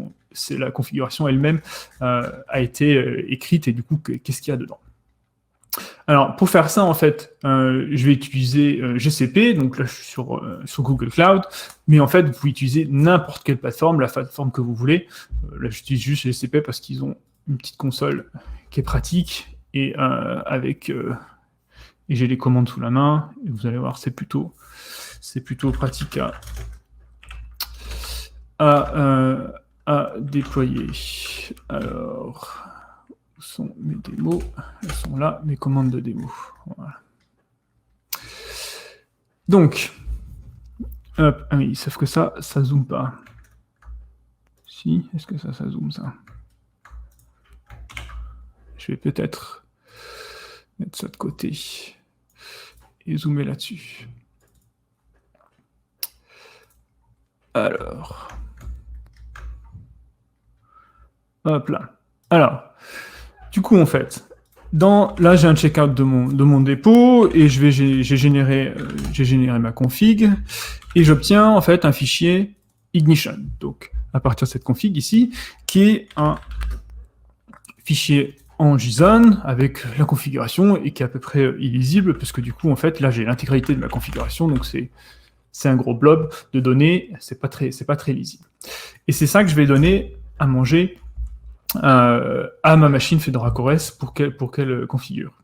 B: la configuration elle-même a été écrite et du coup qu'est-ce qu'il y a dedans. Alors, pour faire ça, en fait, je vais utiliser GCP, donc là, je suis sur Google Cloud, mais en fait, vous pouvez utiliser n'importe quelle plateforme, la plateforme que vous voulez. Là, j'utilise juste GCP parce qu'ils ont une petite console qui est pratique, et et j'ai les commandes sous la main, et vous allez voir, c'est plutôt pratique à déployer. Alors... Où sont mes démos? Elles sont là, mes commandes de démo. Voilà. Donc, hop, ah oui, sauf que ça zoome pas. Si, est-ce que ça zoome ça? Je vais peut-être mettre ça de côté et zoomer là-dessus. Alors, hop là. Alors, du coup, en fait, là, j'ai un checkout de mon dépôt et j'ai généré ma config et j'obtiens en fait un fichier ignition. Donc, à partir de cette config ici, qui est un fichier en JSON avec la configuration et qui est à peu près illisible parce que du coup, en fait, là, j'ai l'intégralité de ma configuration, donc c'est un gros blob de données, c'est pas très lisible. Et c'est ça que je vais donner à manger à ma machine Fedora CoreOS pour qu'elle configure.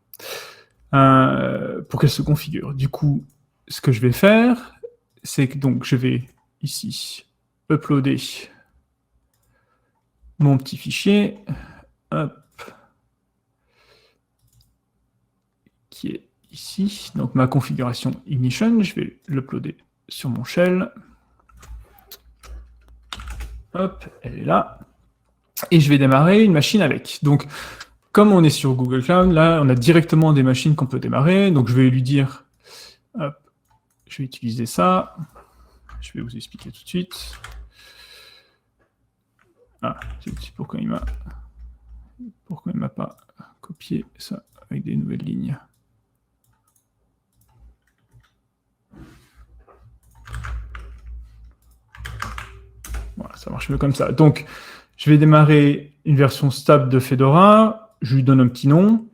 B: Pour qu'elle se configure. Du coup, ce que je vais faire, c'est que donc je vais ici uploader mon petit fichier, hop, qui est ici. Donc ma configuration ignition, je vais l'uploader sur mon shell. Hop, elle est là. Et je vais démarrer une machine avec. Donc, comme on est sur Google Cloud, là, on a directement des machines qu'on peut démarrer. Donc, je vais lui dire, hop, je vais utiliser ça. Je vais vous expliquer tout de suite. Ah, c'est pourquoi il m'a pas copié ça avec des nouvelles lignes. Voilà, ça marche mieux comme ça. Donc, je vais démarrer une version stable de Fedora, je lui donne un petit nom,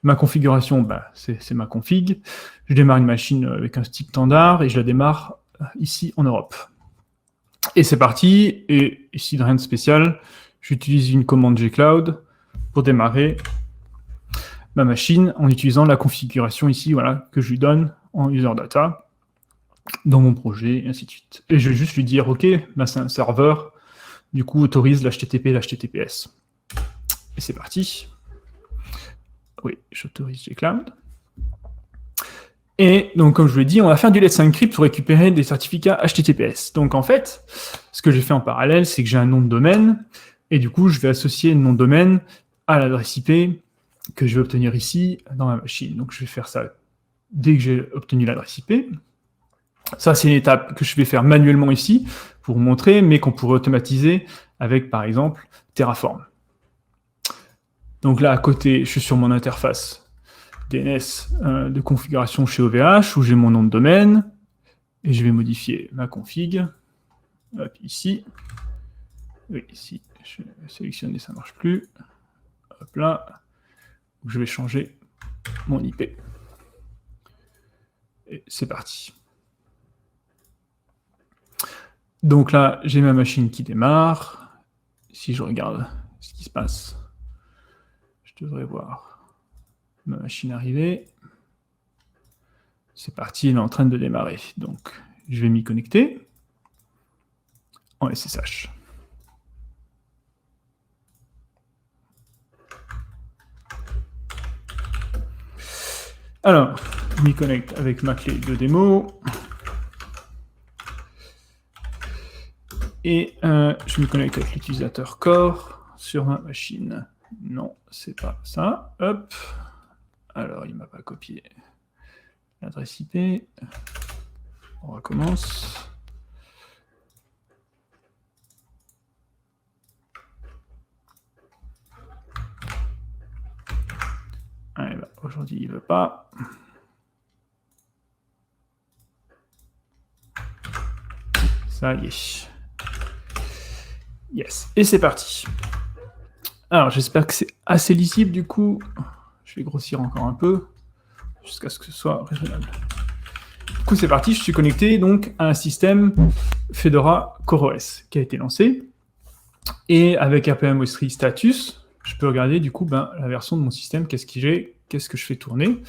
B: ma configuration, c'est ma config, je démarre une machine avec un stick standard et je la démarre ici en Europe. Et c'est parti, et ici rien de spécial, j'utilise une commande gcloud pour démarrer ma machine en utilisant la configuration ici, voilà, que je lui donne en user data dans mon projet, et ainsi de suite. Et je vais juste lui dire, ok, c'est un serveur, du coup, autorise l'HTTP et l'HTTPS. Et c'est parti. Oui, j'autorise gcloud. Et donc, comme je vous l'ai dit, on va faire du Let's Encrypt pour récupérer des certificats HTTPS. Donc, en fait, ce que j'ai fait en parallèle, c'est que j'ai un nom de domaine, et du coup, je vais associer le nom de domaine à l'adresse IP que je vais obtenir ici dans ma machine. Donc, je vais faire ça dès que j'ai obtenu l'adresse IP. Ça, c'est une étape que je vais faire manuellement ici pour vous montrer, mais qu'on pourrait automatiser avec, par exemple, Terraform. Donc là, à côté, je suis sur mon interface DNS de configuration chez OVH, où j'ai mon nom de domaine, et je vais modifier ma config. Hop, ici. Oui, ici, je sélectionne et ça ne marche plus. Hop là. Je vais changer mon IP. Et c'est parti. Donc là, j'ai ma machine qui démarre. Si je regarde ce qui se passe, je devrais voir ma machine arriver. C'est parti, elle est en train de démarrer. Donc, je vais m'y connecter en SSH. Alors, je m'y connecte avec ma clé de démo. Et je me connecte avec l'utilisateur core sur ma machine. Non, c'est pas ça. Hop. Alors, il ne m'a pas copié l'adresse IP. On recommence. Allez, bah, aujourd'hui, il ne veut pas. Ça y est. Yes. Et c'est parti. Alors, j'espère que c'est assez lisible, du coup. Je vais grossir encore un peu, jusqu'à ce que ce soit raisonnable. Du coup, c'est parti. Je suis connecté donc à un système Fedora CoreOS qui a été lancé. Et avec RPM Ostri Status, je peux regarder du coup la version de mon système, qu'est-ce que je fais tourner.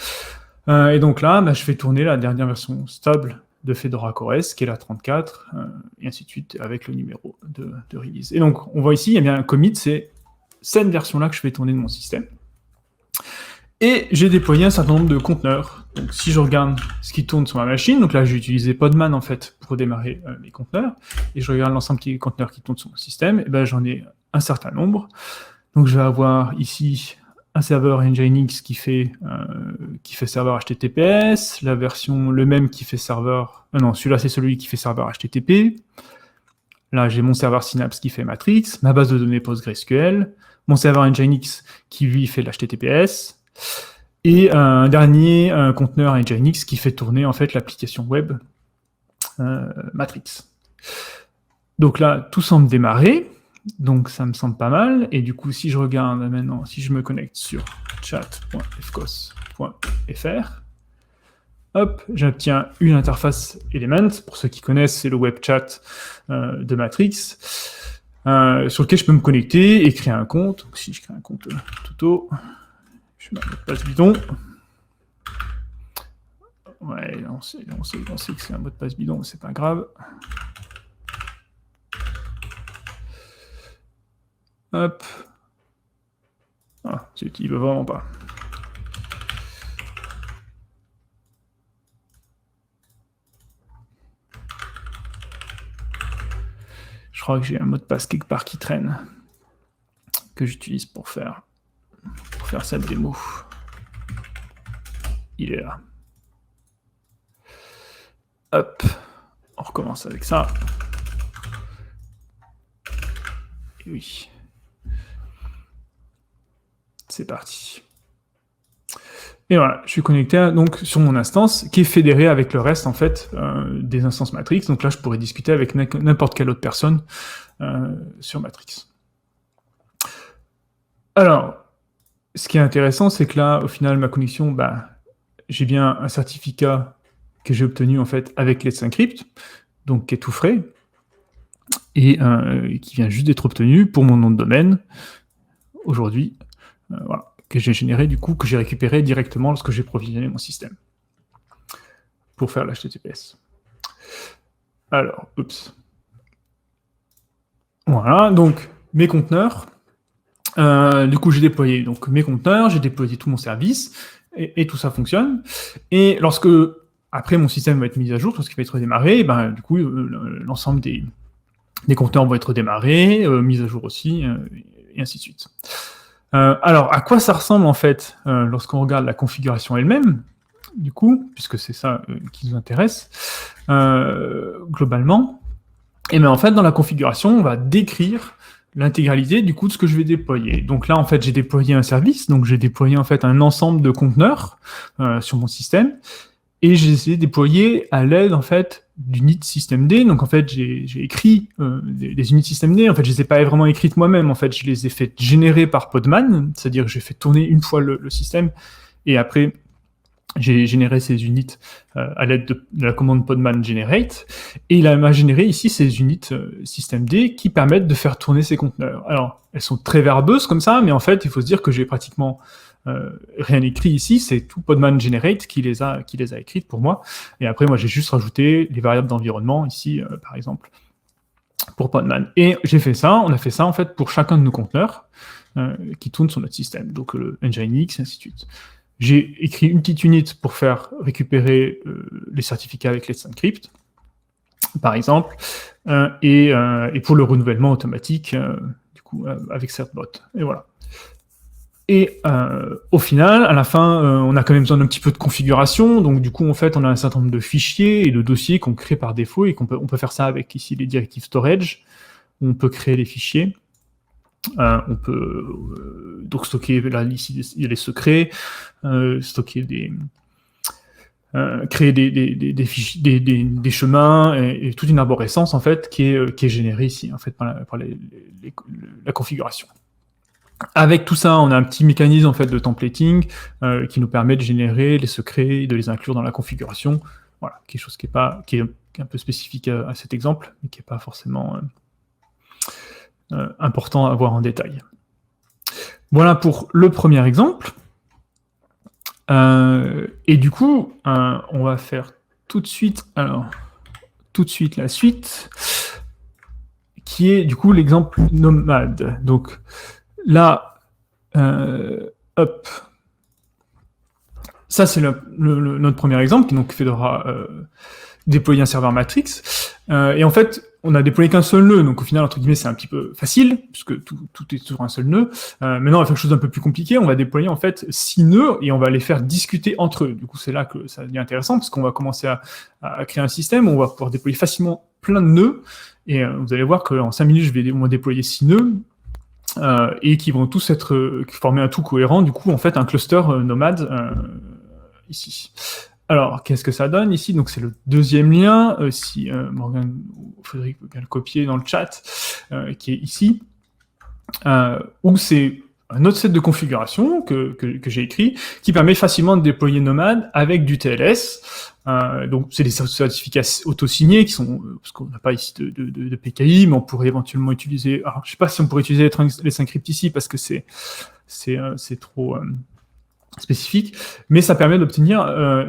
B: Et donc là, je fais tourner la dernière version stable de Fedora CoreOS, qui est la 34, et ainsi de suite, avec le numéro de release. Et donc, on voit ici, il y a bien un commit, c'est cette version-là que je fais tourner de mon système. Et j'ai déployé un certain nombre de conteneurs. Donc, si je regarde ce qui tourne sur ma machine, donc là, j'ai utilisé Podman, en fait, pour démarrer mes conteneurs, et je regarde l'ensemble des conteneurs qui tournent sur mon système, et j'en ai un certain nombre. Donc, je vais avoir ici un serveur Nginx qui fait serveur HTTPS, la version, le même qui fait serveur... non, celui-là, c'est celui qui fait serveur HTTP. Là, j'ai mon serveur Synapse qui fait Matrix, ma base de données PostgreSQL, mon serveur Nginx qui, lui, fait de l'HTTPS, et un dernier conteneur Nginx qui fait tourner, en fait, l'application web Matrix. Donc là, tout semble démarrer. Donc ça me semble pas mal, et du coup si je regarde maintenant, si je me connecte sur chat.fcos.fr, hop, j'obtiens une interface Element, pour ceux qui connaissent, c'est le web chat de Matrix, sur lequel je peux me connecter et créer un compte. Donc si je crée un compte tuto, je mets un mot de passe bidon. Ouais, on sait que c'est un mot de passe bidon, mais c'est pas grave. Hop. Ah, il veut vraiment pas. Je crois que j'ai un mot de passe quelque part qui traîne, que j'utilise pour faire cette démo. Il est là. Hop. On recommence avec ça. Et oui. C'est parti. Et voilà, je suis connecté donc sur mon instance qui est fédérée avec le reste en fait des instances Matrix. Donc là, je pourrais discuter avec n'importe quelle autre personne sur Matrix. Alors, ce qui est intéressant, c'est que là, au final, ma connexion, j'ai bien un certificat que j'ai obtenu en fait avec Let's Encrypt, donc qui est tout frais et qui vient juste d'être obtenu pour mon nom de domaine aujourd'hui. Voilà, que j'ai généré du coup, que j'ai récupéré directement lorsque j'ai provisionné mon système pour faire l'HTTPS. Alors, oups. Voilà, donc mes conteneurs. Du coup, j'ai déployé donc mes conteneurs, j'ai déployé tout mon service et tout ça fonctionne. Et lorsque après mon système va être mis à jour, lorsqu'il va être redémarré, du coup, l'ensemble des conteneurs vont être démarrés, mis à jour aussi, et ainsi de suite. Alors, à quoi ça ressemble en fait lorsqu'on regarde la configuration elle-même, du coup, puisque c'est ça qui nous intéresse globalement. Et bien en fait, dans la configuration, on va décrire l'intégralité du coup de ce que je vais déployer. Donc là, en fait, j'ai déployé un service, donc j'ai déployé en fait un ensemble de conteneurs sur mon système, et j'ai essayé de déployer à l'aide en fait d'unit systemd. Donc en fait, j'ai écrit des unit systemd. En fait, je les ai pas vraiment écrites moi-même. En fait, je les ai fait générer par Podman, c'est-à-dire que j'ai fait tourner une fois le système, et après j'ai généré ces unités à l'aide de la commande podman generate, et il m'a généré ici ces unités systemd qui permettent de faire tourner ces conteneurs. Alors, elles sont très verbeuses comme ça, mais en fait, il faut se dire que j'ai pratiquement rien écrit ici, c'est tout podman generate qui les a écrites pour moi, et après, moi, j'ai juste rajouté les variables d'environnement ici, par exemple, pour podman. Et on a fait ça, en fait, pour chacun de nos conteneurs qui tournent sur notre système, donc le Nginx, et ainsi de suite. J'ai écrit une petite unité pour faire récupérer les certificats avec Let's Encrypt, par exemple, et pour le renouvellement automatique, du coup, avec Certbot. Et voilà. Et au final, à la fin, on a quand même besoin d'un petit peu de configuration. Donc du coup, en fait, on a un certain nombre de fichiers et de dossiers qu'on crée par défaut et on peut faire ça avec ici les directives storage. On peut créer les fichiers. On peut donc stocker, là, ici, il y a les secrets, stocker créer des fichiers, des chemins et toute une arborescence en fait qui est générée ici en fait par la configuration. Avec tout ça, on a un petit mécanisme en fait de templating qui nous permet de générer les secrets et de les inclure dans la configuration. Voilà, quelque chose qui est un peu spécifique à cet exemple, mais qui n'est pas forcément important à voir en détail. Voilà pour le premier exemple. Et du coup, on va faire tout de suite la suite, qui est du coup l'exemple nomade. Donc là, hop, ça c'est notre premier exemple, qui donc Fedora déployer un serveur Matrix. Et en fait, on a déployé qu'un seul nœud, donc au final, entre guillemets, c'est un petit peu facile, puisque tout est sur un seul nœud. Maintenant, on va faire quelque chose d'un peu plus compliqué. On va déployer en fait 6 nœuds et on va les faire discuter entre eux. Du coup, c'est là que ça devient intéressant, parce qu'on va commencer à créer un système où on va pouvoir déployer facilement plein de nœuds. Et vous allez voir qu'en 5 minutes, on va déployer 6 nœuds. Et qui vont tous former un tout cohérent, du coup, en fait, un cluster nomade ici. Alors, qu'est-ce que ça donne ici? Donc, c'est le deuxième lien, si Morgan ou Frédéric veut bien le copier dans le chat, qui est ici, où c'est un autre set de configuration que j'ai écrit, qui permet facilement de déployer Nomad avec du TLS. Donc, c'est des certificats auto-signés qui sont, parce qu'on n'a pas ici de PKI, mais on pourrait éventuellement utiliser, alors je sais pas si on pourrait utiliser les encrypts ici, parce que c'est trop spécifique, mais ça permet d'obtenir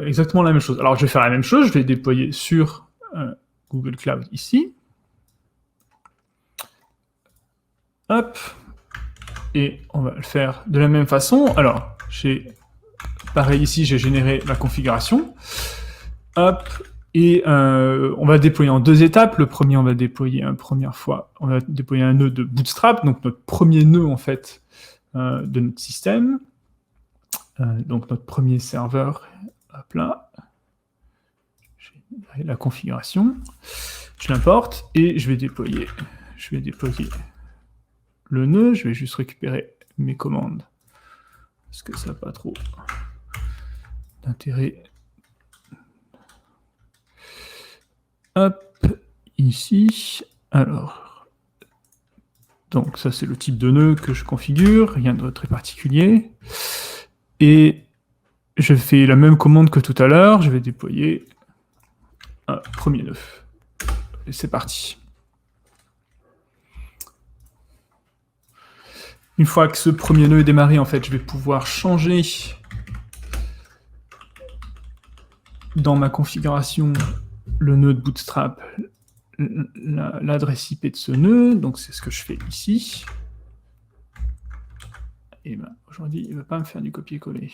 B: exactement la même chose. Alors je vais faire la même chose, je vais déployer sur Google Cloud ici. Hop. Et on va le faire de la même façon. Alors, pareil ici, j'ai généré la configuration. Hop. Et on va déployer en 2 étapes. Le premier, on va déployer on va déployer un nœud de Bootstrap, donc notre premier nœud en fait de notre système. Donc notre premier serveur, hop là, j'ai la configuration, je l'importe et je vais déployer le nœud, je vais juste récupérer mes commandes, parce que ça n'a pas trop d'intérêt. Hop, ici, alors, donc ça c'est le type de nœud que je configure, rien de très particulier. Et je fais la même commande que tout à l'heure, je vais déployer un premier nœud. Et c'est parti. Une fois que ce premier nœud est démarré, en fait, je vais pouvoir changer dans ma configuration le nœud de Bootstrap, l'adresse IP de ce nœud. Donc c'est ce que je fais ici. Et ben aujourd'hui, il ne va pas me faire du copier-coller.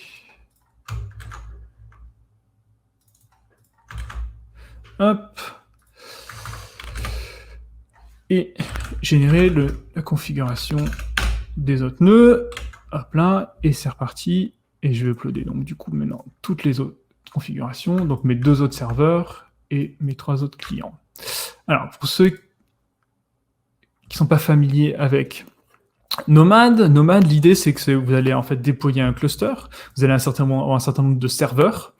B: Hop. Et générer la configuration des autres nœuds. Hop là. Et c'est reparti. Et je vais uploader donc du coup maintenant toutes les autres configurations. Donc mes 2 autres serveurs et mes 3 autres clients. Alors pour ceux qui ne sont pas familiers avec Nomad, l'idée c'est que vous allez en fait déployer un cluster, vous allez avoir un certain nombre de serveurs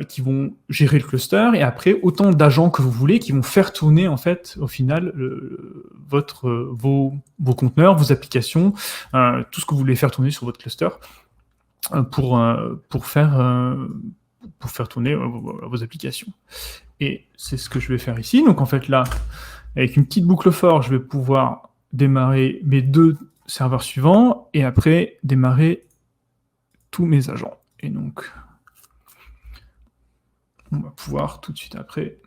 B: qui vont gérer le cluster, et après autant d'agents que vous voulez qui vont faire tourner en fait au final vos conteneurs, vos applications, tout ce que vous voulez faire tourner sur votre cluster pour faire tourner vos applications. Et c'est ce que je vais faire ici. Donc en fait là, avec une petite boucle for, je vais pouvoir démarrer mes 2 serveurs suivants et après démarrer tous mes agents. Et donc, on va pouvoir tout de suite après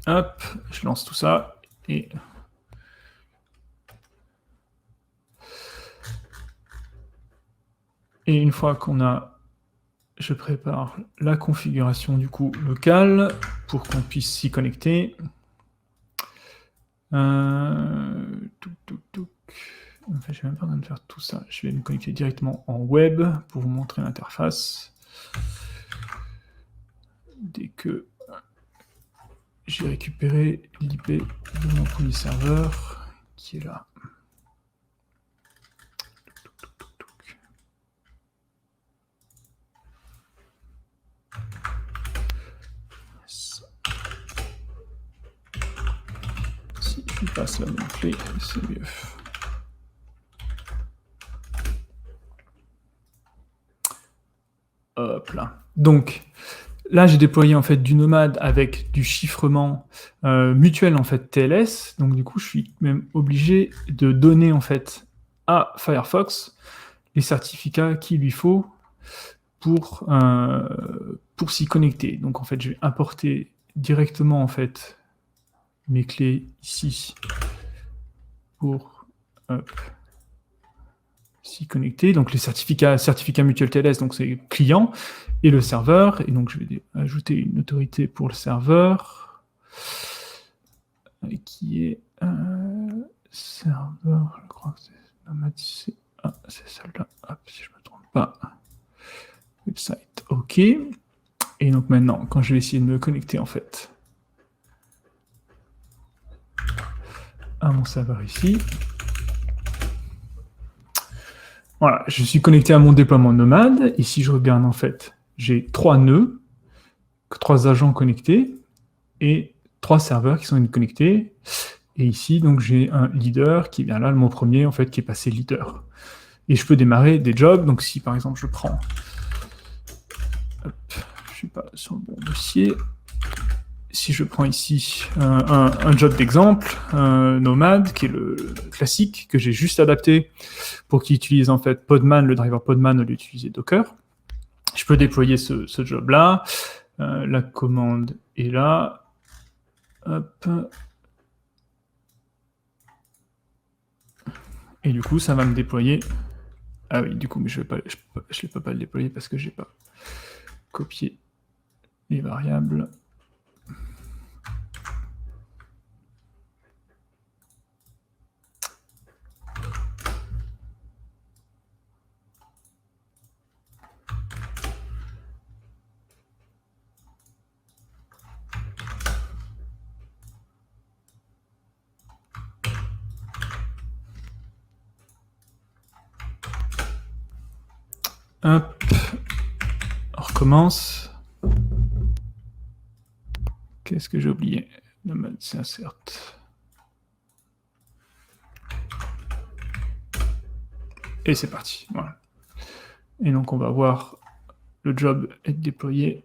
B: hop, je lance tout ça et une fois qu'on a je prépare la configuration du coup locale pour qu'on puisse s'y connecter. En fait, je n'ai même pas besoin de faire tout ça. Je vais me connecter directement en web pour vous montrer l'interface. Dès que j'ai récupéré l'IP de mon premier serveur qui est là. Si je passe la même clé, c'est mieux. Hop là. Donc là, j'ai déployé en fait du Nomad avec du chiffrement mutuel en fait TLS. Donc du coup, je suis même obligé de donner en fait à Firefox les certificats qu'il lui faut pour s'y connecter. Donc en fait, je vais importer directement en fait mes clés ici pour s'y connecter. Donc les certificats mutuels TLS, donc c'est client et le serveur. Et donc je vais ajouter une autorité pour le serveur qui est serveur, je crois que c'est Nomad, c'est celle-là. Hop, si je ne me trompe pas. Website, ok. Et donc maintenant, quand je vais essayer de me connecter en fait à mon serveur ici, voilà, je suis connecté à mon déploiement Nomad. Ici, je regarde en fait, j'ai 3 nœuds, 3 agents connectés et 3 serveurs qui sont connectés. Et ici, donc, j'ai un leader qui est bien là, mon premier en fait, qui est passé leader. Et je peux démarrer des jobs. Donc, si par exemple, je prends, hop, je suis pas sur le bon dossier. Si je prends ici un job d'exemple, Nomad, qui est le classique, que j'ai juste adapté pour qu'il utilise en fait Podman, le driver Podman, au lieu d'utiliser Docker. Je peux déployer ce job-là. La commande est là. Hop. Et du coup, ça va me déployer. Ah oui, du coup, mais je ne peux pas le déployer parce que je n'ai pas copié les variables. Hop, on recommence. Qu'est-ce que j'ai oublié? Nomad s'insert. Et c'est parti. Voilà. Et donc on va voir le job être déployé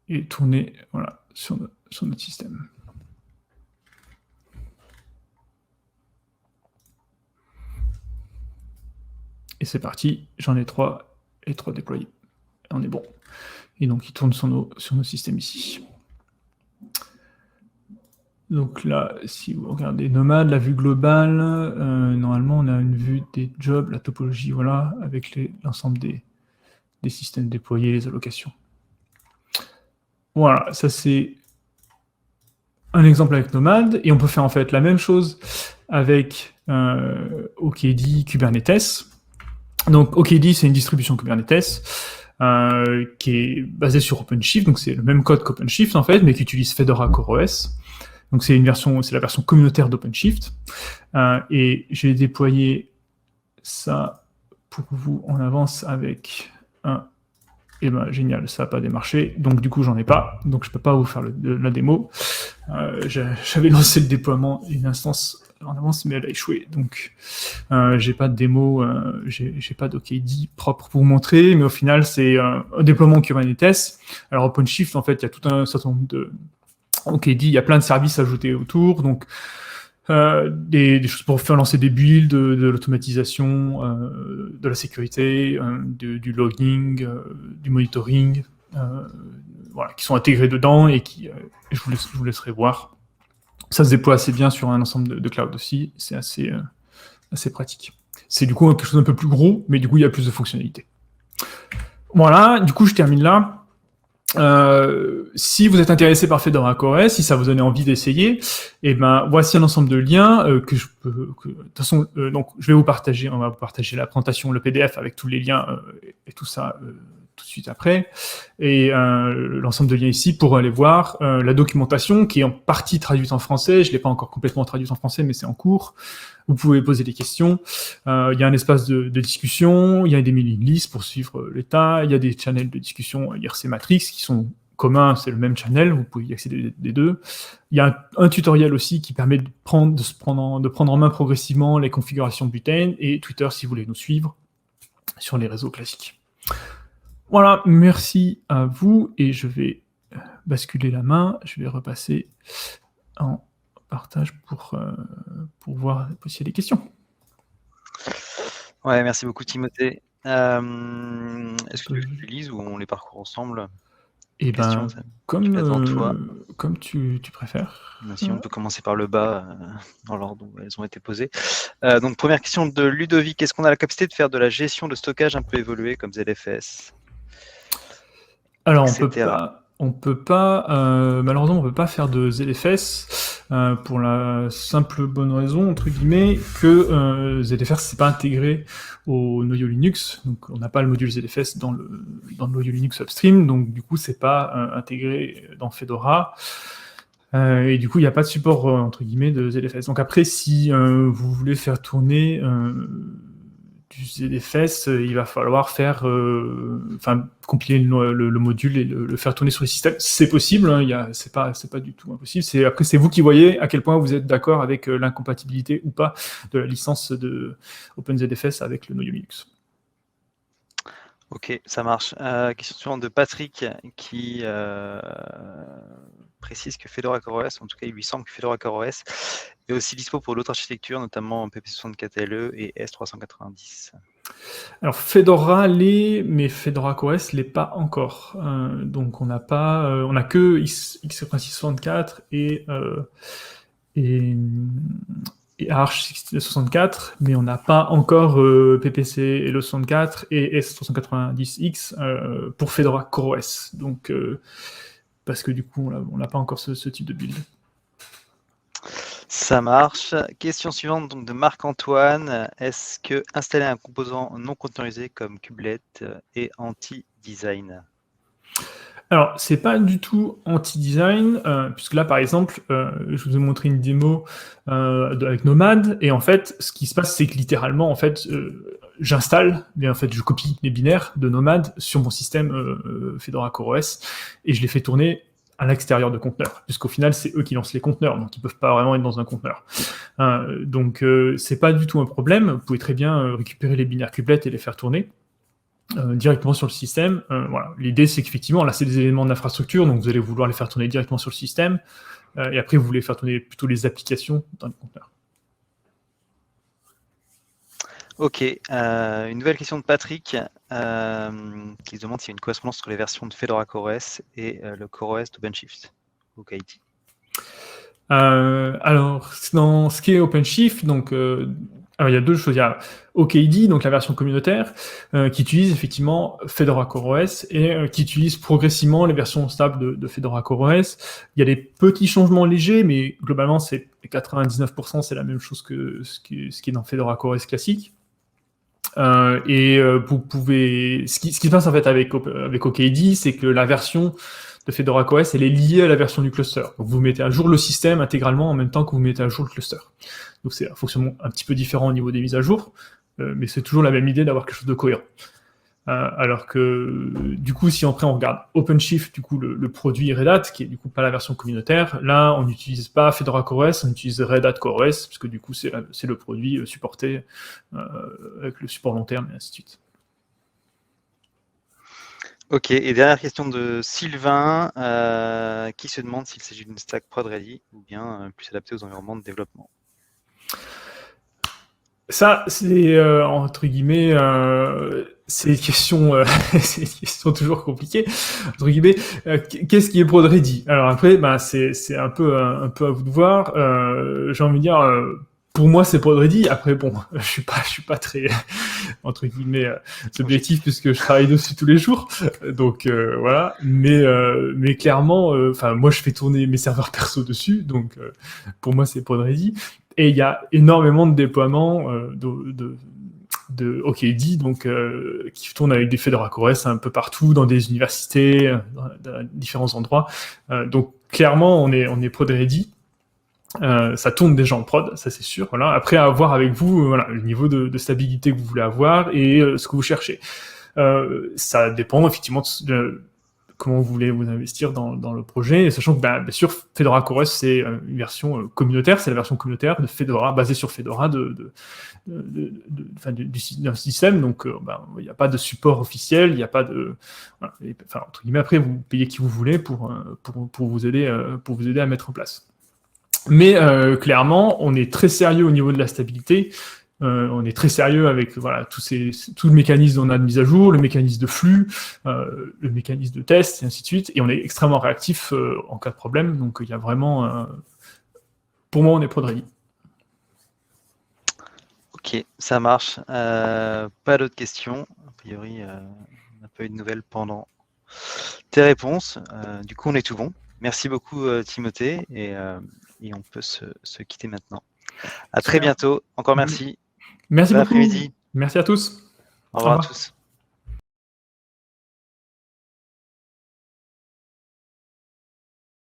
B: et tourner voilà, sur notre système. Et c'est parti, j'en ai 3 et 3 déployés. On est bon. Et donc il tourne sur nos systèmes ici. Donc là, si vous regardez Nomad, la vue globale, normalement on a une vue des jobs, la topologie, voilà, avec l'ensemble des systèmes déployés, les allocations. Voilà, ça c'est un exemple avec Nomad, et on peut faire en fait la même chose avec OKD Kubernetes. Donc OKD, c'est une distribution Kubernetes qui est basée sur OpenShift, donc c'est le même code qu'OpenShift en fait, mais qui utilise Fedora CoreOS. Donc c'est la version communautaire d'OpenShift. Et j'ai déployé ça pour vous en avance avec un. Et ben génial, ça n'a pas démarché, donc du coup j'en ai pas, donc je peux pas vous faire la démo. J'avais lancé le déploiement une instance en avance, mais elle a échoué, donc j'ai pas de démo, j'ai pas d'OKD propre pour vous montrer, mais au final c'est un déploiement Kubernetes. Alors OpenShift, en fait, il y a tout un certain nombre de OKD, il y a plein de services ajoutés autour, donc des choses pour faire lancer des builds, de l'automatisation, de la sécurité, du logging, du monitoring, voilà, qui sont intégrés dedans et qui, je vous laisserai voir. Ça se déploie assez bien sur un ensemble de cloud aussi, c'est assez pratique. C'est du coup quelque chose d'un peu plus gros, mais du coup il y a plus de fonctionnalités. Voilà, du coup, je termine là. Si vous êtes intéressé par Fedora CoreOS, si ça vous donne envie d'essayer, et ben voici un ensemble de liens que je peux. De toute façon, donc je vais vous partager. On va vous partager la présentation, le PDF avec tous les liens et tout ça tout de suite après. Et l'ensemble de liens ici pour aller voir la documentation qui est en partie traduite en français. Je l'ai pas encore complètement traduite en français, mais c'est en cours. Vous pouvez poser des questions. Il y a un espace de discussion, il y a des mailing lists pour suivre l'état, il y a des channels de discussion IRC Matrix qui sont communs, c'est le même channel, vous pouvez y accéder des deux. Il y a un tutoriel aussi qui permet de prendre en main progressivement les configurations butane, et Twitter si vous voulez nous suivre sur les réseaux classiques. Voilà, merci à vous, et je vais basculer la main, je vais repasser en partage pour voir s'il y a des questions.
A: Ouais, merci beaucoup Timothée. Est-ce que tu lises ou on les parcourt ensemble?
B: Eh ben, comme tu préfères.
A: Si on peut commencer par le bas, dans l'ordre où elles ont été posées. Donc première question de Ludovic, est-ce qu'on a la capacité de faire de la gestion de stockage un peu évoluée comme ZFS?
B: Alors on peut pas malheureusement on peut pas faire de ZFS pour la simple bonne raison entre guillemets que ZFS c'est pas intégré au noyau Linux, donc on n'a pas le module ZFS dans le noyau Linux upstream, donc du coup c'est pas intégré dans Fedora. Et du coup, il n'y a pas de support entre guillemets de ZFS. Donc après, si vous voulez faire tourner du ZFS, il va falloir faire, compiler le module et le faire tourner sur le système. C'est possible, hein, c'est pas du tout impossible. Après, c'est vous qui voyez à quel point vous êtes d'accord avec l'incompatibilité ou pas de la licence de OpenZFS avec le noyau Linux.
A: Ok, ça marche. Question suivante de Patrick qui précise que Fedora CoreOS, en tout cas il lui semble que Fedora CoreOS est aussi dispo pour d'autres architectures, notamment PP64LE et S390.
B: Alors Fedora l'est, mais Fedora CoreOS l'est pas encore. Donc on a que x86-64 et Arch 64, mais on n'a pas encore PPC LE64 et S390X pour Fedora CoreOS. Donc parce que du coup on n'a pas encore ce type de build.
A: Ça marche. Question suivante donc de Marc-Antoine. Est-ce que installer un composant non containerisé comme Kubelet est anti-design?
B: Alors, c'est pas du tout anti-design, puisque là, par exemple, je vous ai montré une démo avec Nomad, et en fait, ce qui se passe, c'est que littéralement, en fait, j'installe, mais en fait, je copie les binaires de Nomad sur mon système Fedora CoreOS, et je les fais tourner à l'extérieur de conteneurs, puisqu'au final, c'est eux qui lancent les conteneurs, donc ils peuvent pas vraiment être dans un conteneur. Donc, c'est pas du tout un problème. Vous pouvez très bien récupérer les binaires kubelet et les faire tourner directement sur le système. Voilà. L'idée, c'est qu'effectivement, là, c'est des éléments d'infrastructure, donc vous allez vouloir les faire tourner directement sur le système, et après, vous voulez faire tourner plutôt les applications dans les conteneurs.
A: Ok, une nouvelle question de Patrick qui se demande s'il y a une correspondance entre les versions de Fedora CoreOS et le CoreOS d'OpenShift, OKD.
B: Alors, dans ce qui est OpenShift, donc il y a deux choses. Il y a OKD, donc la version communautaire, qui utilise effectivement Fedora CoreOS et qui utilise progressivement les versions stables de Fedora CoreOS. Il y a des petits changements légers, mais globalement, c'est 99%, c'est la même chose que ce qui est dans Fedora CoreOS classique. Vous pouvez, ce qui se passe en fait avec OKD, c'est que la version de Fedora CoreOS, elle est liée à la version du cluster. Donc vous mettez à jour le système intégralement en même temps que vous mettez à jour le cluster. Donc c'est un fonctionnement un petit peu différent au niveau des mises à jour, mais c'est toujours la même idée d'avoir quelque chose de cohérent. Alors que du coup, si après on regarde OpenShift, du coup le produit Red Hat, qui est du coup pas la version communautaire, là on n'utilise pas Fedora CoreOS, on utilise Red Hat CoreOS, parce que du coup c'est le produit supporté avec le support long terme et ainsi de suite.
A: Ok, et dernière question de Sylvain, qui se demande s'il s'agit d'une stack prod ready ou bien plus adaptée aux environnements de développement.
B: Ça, c'est entre guillemets, c'est une question toujours compliquée. Entre guillemets, qu'est-ce qui est prod ready? Alors après, c'est un peu à vous de voir. J'ai envie de dire, pour moi, c'est ready. Après, bon, je suis pas très entre guillemets subjectif puisque je travaille dessus tous les jours. Donc voilà. Mais clairement, enfin, moi, je fais tourner mes serveurs perso dessus. Donc pour moi, c'est ready. Et il y a énormément de déploiements de OKD, donc qui tournent avec des Fedora CoreOS un peu partout, dans des universités, dans différents endroits. Donc clairement, on est prod ready. Ça tourne déjà en prod, ça c'est sûr. Voilà. Après, à voir avec vous, voilà, le niveau de stabilité que vous voulez avoir et ce que vous cherchez. Ça dépend effectivement de comment vous voulez vous investir dans le projet, et sachant que bien sûr Fedora CoreOS c'est une version communautaire, c'est la version communautaire de Fedora, basée sur Fedora d'un système, donc il n'y a pas de support officiel, il n'y a pas de... Voilà, enfin, entre guillemets, après vous payez qui vous voulez pour vous aider à mettre en place. Mais clairement, on est très sérieux au niveau de la stabilité. On est très sérieux avec voilà tout le mécanisme on a de mise à jour, le mécanisme de flux, le mécanisme de test et ainsi de suite. Et on est extrêmement réactif en cas de problème. Donc il y a vraiment, pour moi, on est prod ready.
A: Ok, ça marche. Pas d'autres questions. A priori, on n'a pas eu de nouvelles pendant tes réponses. Du coup, on est tout bon. Merci beaucoup, Timothée, et on peut se quitter maintenant. À très bientôt. Encore merci.
B: Merci
A: Bon
B: beaucoup.
A: après-midi.
B: Merci à tous.
A: Au revoir à tous.